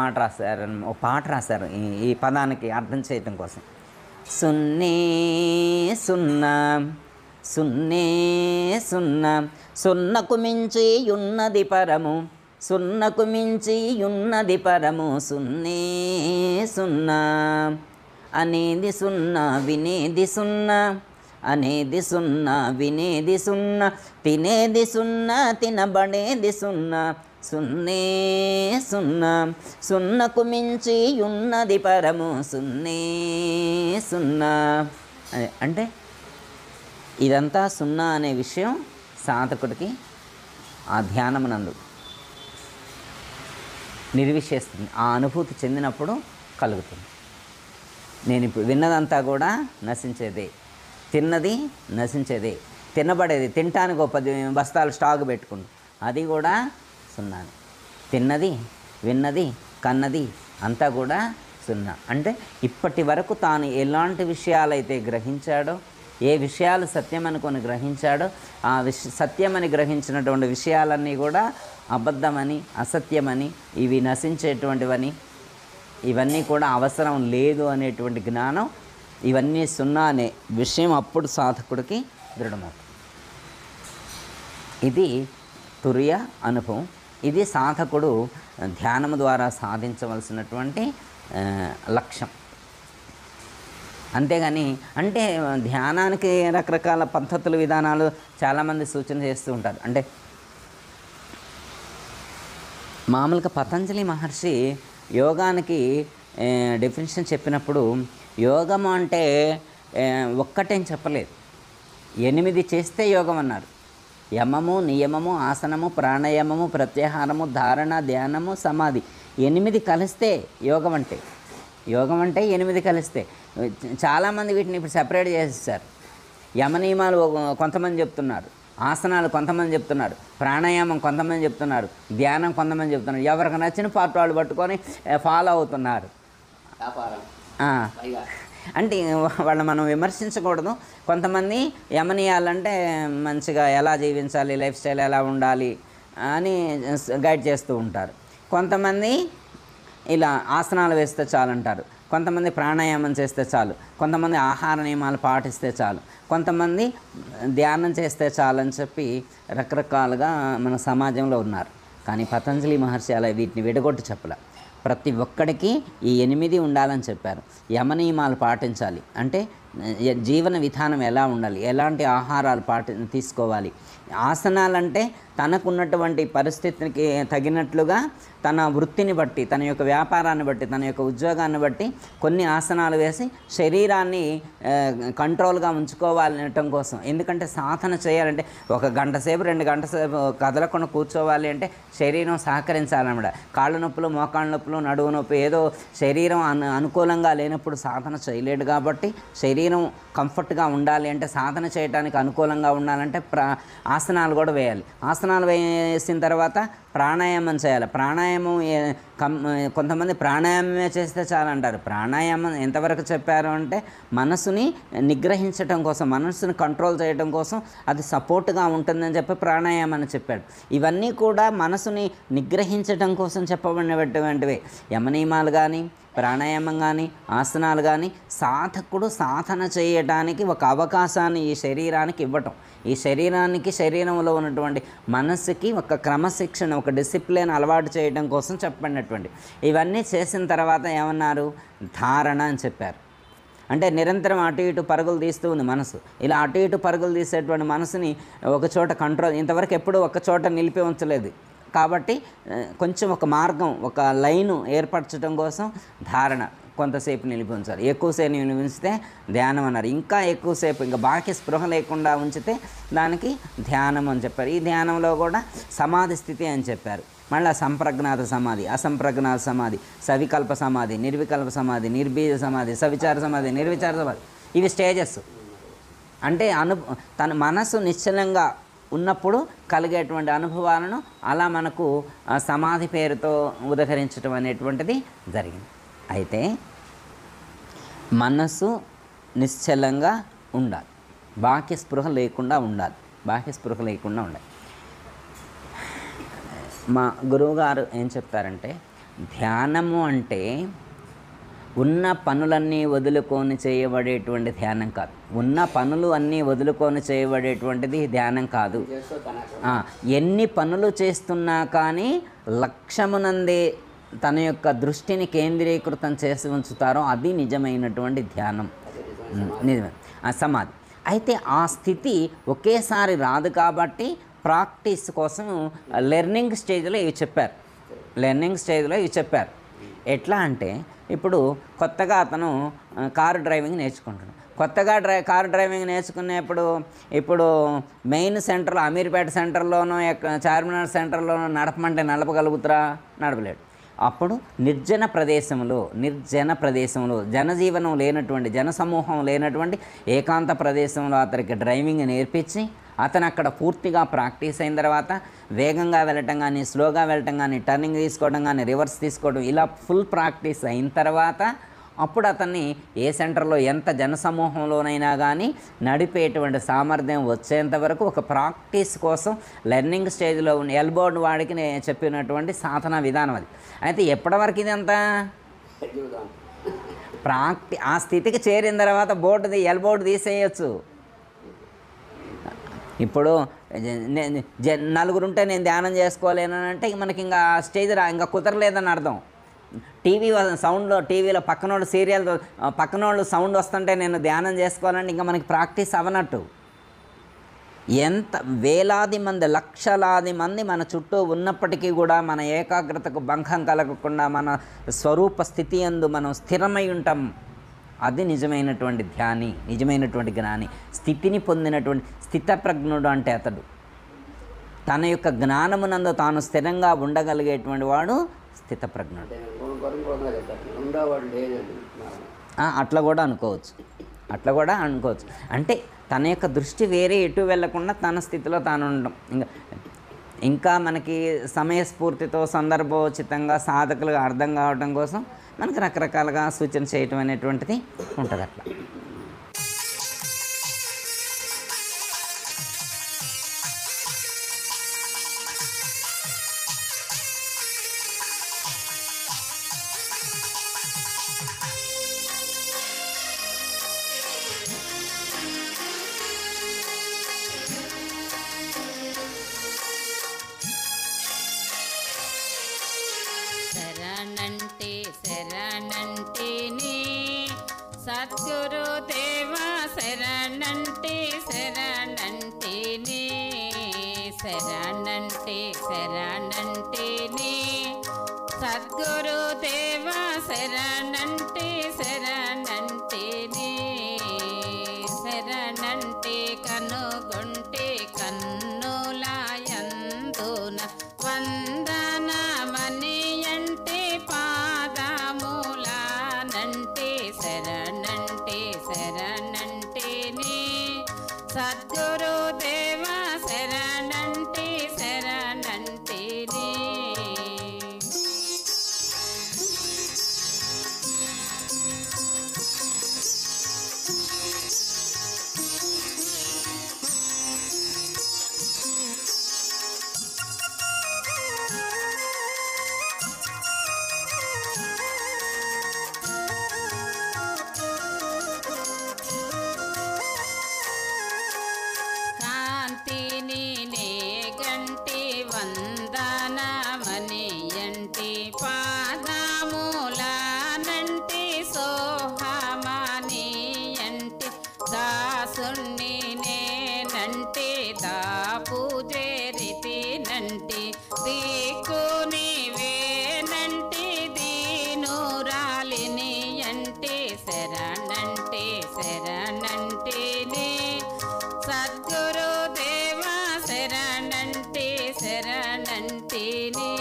పాట రాశారు ఈ పదానికి అర్థం చేయటం కోసం. సున్నే సున్నా సున్నే సున్నా, సున్నకు మించి ఉన్నది పరము, సున్నకు మించి ఉన్నది పరము, సున్నే సున్నా. అనేది సున్నా, వినేది సున్నా, అనేది సున్నా, వినేది సున్నా, తినేది సున్నా, తినబడేది సున్నా, సున్నే సున్నా. సున్నకు మించి ఉన్నది పరము, సున్నే సున్నా. అంటే ఇదంతా సున్నా అనే విషయం సాధకుడికి ఆ ధ్యానమునందు నిర్విశేస్తుంది. ఆ అనుభూతి చెందినప్పుడు కలుగుతుంది. నేను ఇప్పుడు విన్నదంతా కూడా నశించేదే, తిన్నది నశించేదే, తినబడేది, తినటానికి ఒక 10 బస్తాలు స్టాక్ పెట్టుకుంది, అది కూడా సున్నానే. తిన్నది, విన్నది, కన్నది అంతా కూడా సున్నా. అంటే ఇప్పటి వరకు తాను ఎలాంటి విషయాలైతే గ్రహించాడో, ఏ విషయాలు సత్యం అనుకొని గ్రహించాడో, ఆ సత్యమని గ్రహించినటువంటి విషయాలన్నీ కూడా అబద్ధమని, అసత్యమని, ఇవి నశించేటువంటివని, ఇవన్నీ కూడా అవసరం లేదు అనేటువంటి జ్ఞానం, ఇవన్నీ సున్నా అనే విషయం అప్పుడు సాధకుడికి దృఢమవుతుంది. ఇది తురియ అనుభవం. ఇది సాధకుడు ధ్యానము ద్వారా సాధించవలసినటువంటి లక్ష్యం. అంతేగాని అంటే ధ్యానానికి రకరకాల పద్ధతులు, విధానాలు చాలామంది సూచన చేస్తూ ఉంటారు. అంటే మామూలుగా పతంజలి మహర్షి యోగానికి డెఫినేషన్ చెప్పినప్పుడు యోగం అంటే ఒక్కటేం చెప్పలేదు, 8 చేస్తే యోగం అన్నారు. యమము, నియమము, ఆసనము, ప్రాణాయామము, ప్రత్యాహారము, ధారణ, ధ్యానము, సమాధి, 8 కలిస్తే యోగం అంటే. యోగం అంటే 8 కలిస్తే. చాలామంది వీటిని ఇప్పుడు సెపరేట్ చేసేసారు. యమనియమాలు కొంతమంది చెప్తున్నారు, ఆసనాలు కొంతమంది చెప్తున్నారు, ప్రాణాయామం కొంతమంది చెప్తున్నారు, ధ్యానం కొంతమంది చెప్తున్నారు. ఎవరికి నచ్చిన పార్ట్ వాళ్ళు పట్టుకొని ఫాలో అవుతున్నారు. అంటే వాళ్ళని మనం విమర్శించకూడదు. కొంతమంది యమనీయాలంటే మంచిగా ఎలా జీవించాలి, లైఫ్ స్టైల్ ఎలా ఉండాలి అని గైడ్ చేస్తూ ఉంటారు. కొంతమంది ఇలా ఆసనాలు వేస్తే చాలు అంటారు, కొంతమంది ప్రాణాయామం చేస్తే చాలు, కొంతమంది ఆహార నియమాలు పాటిస్తే చాలు, కొంతమంది ధ్యానం చేస్తే చాలు అని చెప్పి రకరకాలుగా మన సమాజంలో ఉన్నారు. కానీ పతంజలి మహర్షి అలా వీటిని విడగొట్టి చెప్పలే. ప్రతి ఒక్కడికి ఈ 8 ఉండాలని చెప్పారు. యమనియమాలు పాటించాలి అంటే జీవన విధానం ఎలా ఉండాలి, ఎలాంటి ఆహారాలు తీసుకోవాలి. ఆసనాలంటే తనకున్నటువంటి పరిస్థితికి తగినట్లుగా తన వృత్తిని బట్టి, తన యొక్క వ్యాపారాన్ని బట్టి, తన యొక్క ఉద్యోగాన్ని బట్టి కొన్ని ఆసనాలు వేసి శరీరాన్ని కంట్రోల్గా ఉంచుకోవాలనటం కోసం. ఎందుకంటే సాధన చేయాలంటే 1 గంట సేపు 2 గంటల సేపు కదలకుండా కూర్చోవాలి అంటే శరీరం సహకరించాలన్నమాట. కాళ్ళు నొప్పులు, మోకాళ్ళ నొప్పులు, నడువు నొప్పి ఏదో శరీరం అనుకూలంగా లేనప్పుడు సాధన చేయలేడు. కాబట్టి శరీరం కంఫర్ట్గా ఉండాలి అంటే, సాధన చేయడానికి అనుకూలంగా ఉండాలంటే ఆసనాలు కూడా వేయాలి. ఆసనాలు వేసిన తర్వాత ప్రాణాయామం చేయాలి. ప్రాణాయామం కొంతమంది ప్రాణాయామమే చేస్తే చాలంటారు. ప్రాణాయామం ఎంతవరకు చెప్పారు అంటే మనసుని నిగ్రహించడం కోసం, మనసుని కంట్రోల్ చేయడం కోసం అది సపోర్ట్గా ఉంటుందని చెప్పి ప్రాణాయామాన్ని చెప్పాడు. ఇవన్నీ కూడా మనసుని నిగ్రహించడం కోసం చెప్పబడినటువంటివే. యమనియమాలు కానీ, ప్రాణాయామం కానీ, ఆసనాలు కానీ సాధకుడు సాధన చేయడానికి ఒక అవకాశాన్ని ఈ శరీరానికి ఇవ్వటం. ఈ శరీరంలో ఉన్నటువంటి మనసుకి ఒక క్రమశిక్షణ, ఒక డిసిప్లిన్ అలవాటు చేయడం కోసం చెప్పబడినటువంటి. ఇవన్నీ చేసిన తర్వాత ఏమన్నారు? ధారణ అని చెప్పారు. అంటే నిరంతరం అటు ఇటు పరుగులు తీస్తూ ఉంది మనసు. ఇలా అటు ఇటు పరుగులు తీసేటువంటి మనసుని ఒక చోట కంట్రోల్, ఇంతవరకు ఎప్పుడూ ఒక చోట నిలిపి ఉంచలేదు. కాబట్టి కొంచెం ఒక మార్గం, ఒక లైను ఏర్పరచడం కోసం ధారణ కొంతసేపు నిలిపి ఉంచాలి. ఎక్కువసేపు నిలిపిస్తే ధ్యానం అన్నారు. ఇంకా ఎక్కువసేపు, ఇంకా బాకీ స్పృహ లేకుండా ఉంచితే దానికి ధ్యానం అని చెప్పారు. ఈ ధ్యానంలో కూడా సమాధి స్థితి అని చెప్పారు. మళ్ళీ సంప్రజ్ఞాత సమాధి, అసంప్రజ్ఞాత సమాధి, సవికల్ప సమాధి, నిర్వికల్ప సమాధి, నిర్బీజ సమాధి, సవిచార సమాధి, నిర్విచార సమాధి. ఇవి స్టేజెస్. అంటే తన మనసు నిశ్చలంగా ఉన్నప్పుడు కలిగేటువంటి అనుభవాలను అలా మనకు సమాధి పేరుతో ఉదహరించడం అనేటువంటిది జరిగింది. అయితే మనసు నిశ్చలంగా ఉండాలి, బాహ్య స్పృహ లేకుండా ఉండాలి. మా గురువుగారు ఏం చెప్తారంటే, ధ్యానము అంటే ఉన్న పనులన్నీ వదులుకొని చేయబడేటువంటి ధ్యానం కాదు. ఉన్న పనులు అన్నీ వదులుకొని చేయబడేటువంటిది ధ్యానం కాదు. ఎన్ని పనులు చేస్తున్నా కానీ లక్ష్యమునందే తన యొక్క దృష్టిని కేంద్రీకృతం చేసి ఉంచుతారో అది నిజమైనటువంటి ధ్యానం, నిజమే సమాధి. అయితే ఆ స్థితి ఒకేసారి రాదు. కాబట్టి ప్రాక్టీస్ కోసం లెర్నింగ్ స్టేజ్లో ఇవి చెప్పారు. ఎట్లా అంటే, ఇప్పుడు కొత్తగా అతను కారు డ్రైవింగ్ నేర్చుకుంటున్నాడు. కారు డ్రైవింగ్ నేర్చుకునేప్పుడు ఇప్పుడు మెయిన్ సెంటర్లో, అమీర్పేట సెంటర్లోనో చార్మినార్ సెంటర్లోనో నడపమంటే నడపగలుగుతారా? నడపలేడు. అప్పుడు నిర్జన ప్రదేశంలో జనజీవనం లేనటువంటి, జనసమూహం లేనటువంటి ఏకాంత ప్రదేశంలో అతనికి డ్రైవింగ్ నేర్పించి అతను అక్కడ పూర్తిగా ప్రాక్టీస్ అయిన తర్వాత వేగంగా వెళ్ళటం కానీ, స్లోగా వెళ్ళటం కానీ, టర్నింగ్ తీసుకోవడం కానీ, రివర్స్ తీసుకోవడం, ఇలా ఫుల్ ప్రాక్టీస్ అయిన తర్వాత అప్పుడు అతన్ని ఏ సెంటర్లో ఎంత జనసమూహంలోనైనా కానీ నడిపేటువంటి సామర్థ్యం వచ్చేంత వరకు ఒక ప్రాక్టీస్ కోసం లెర్నింగ్ స్టేజ్లో ఉన్న ఎల్బోర్డ్ వాడికి నేను చెప్పినటువంటి సాధన విధానం అది. అయితే ఎప్పటివరకు ఇదంతా ఆ స్థితికి చేరిన తర్వాత ఎల్బోర్డ్ తీసేయచ్చు. ఇప్పుడు నలుగురుంటే నేను ధ్యానం చేసుకోలేనంటే మనకి ఇంకా స్టేజ్ ఇంకా కుదరలేదని అర్థం. టీవీలో పక్కనోళ్ళు సీరియల్ పక్కనోళ్ళు సౌండ్ వస్తుంటే నేను ధ్యానం చేసుకోవాలంటే ఇంకా మనకి ప్రాక్టీస్ అవ్వనట్టు. ఎంత వేలాది మంది, లక్షలాది మంది మన చుట్టూ ఉన్నప్పటికీ కూడా మన ఏకాగ్రతకు భంగం కలగకుండా మన స్వరూప స్థితి యందు మనం స్థిరమై ఉంటాం. అది నిజమైనటువంటి ధ్యాని, నిజమైనటువంటి జ్ఞాని. స్థితిని పొందినటువంటి స్థితప్రజ్ఞుడు అంటే అతడు తన యొక్క జ్ఞానమునందు తాను స్థిరంగా ఉండగలిగేటువంటి వాడు స్థితప్రజ్ఞుడు. అట్లా కూడా అనుకోవచ్చు. అంటే తన యొక్క దృష్టి వేరే ఎటు వెళ్లకుండా తన స్థితిలో తాను ఉండడం. ఇంకా మనకి సమయస్ఫూర్తితో సందర్భోచితంగా సాధకులుగా అర్థం కావడం కోసం మనకు రకరకాలుగా సూచన చేయటం అనేటువంటిది ఉంటుంది. అట్లా శరణంటే శరణంటే శరణంటేనే సద్గురుదేవ శరణంటే శరణంటేనే శరణంటే కనుగొంటే కన్నులాయందున వందనమని అంటే పాదములానంటే శరణంటే శరణంటేనే సద్గురుదేవ శరణంటే శరణంటేనే కాంతిని నేగంటి వందనమనియంటి పాదములానంటి సోహమనియంటి దాసుని నేనంటి దాపూజేరితినంటి దిక్కుని వేనంటి దీనురాలిని అంటే శరణంటే శరణంటేనే సద్గురుదేవ శరణంటే శరణంటేనే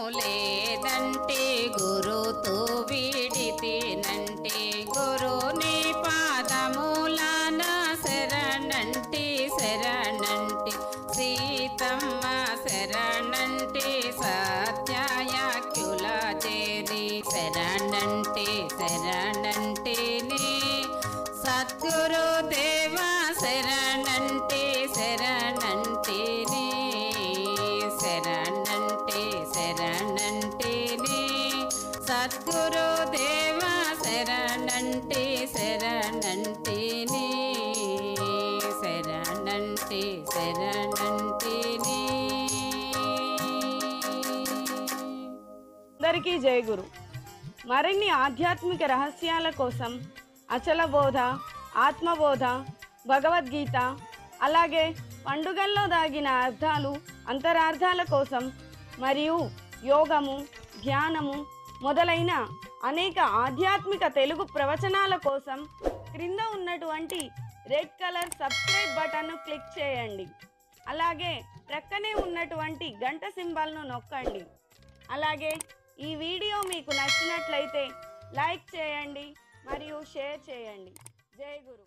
మూలములేదంటే గురుతో విడితినంటే గురుని పాదములాన శరణంటి శరణంటి సీతమ్మ శరణంటి సత్యాయాఖ్యుల చేరి శరణంటి శరణంటేనే సద్గురుదేవ శరణంటే శరణంటేనే శరణంటే శరణంటేనే సద్గురుదేవ శరణంటే శరణంటేనే శరణంటే శరణంటేనే. అందరికీ జై గురు. మరిన్ని ఆధ్యాత్మిక రహస్యాల కోసం అచల బోధ, ఆత్మబోధ, భగవద్గీత, అలాగే పండుగల్లో దాగిన అర్థాలు, అంతరార్థాల కోసం మరియు యోగము, ధ్యానము మొదలైన అనేక ఆధ్యాత్మిక తెలుగు ప్రవచనాల కోసం క్రింద ఉన్నటువంటి రెడ్ కలర్ సబ్స్క్రైబ్ బటన్ను క్లిక్ చేయండి. అలాగే ప్రక్కనే ఉన్నటువంటి గంట సింబల్ను నొక్కండి. అలాగే ఈ వీడియో మీకు నచ్చినట్లయితే లైక్ చేయండి మరియు షేర్ చేయండి. జై గురు.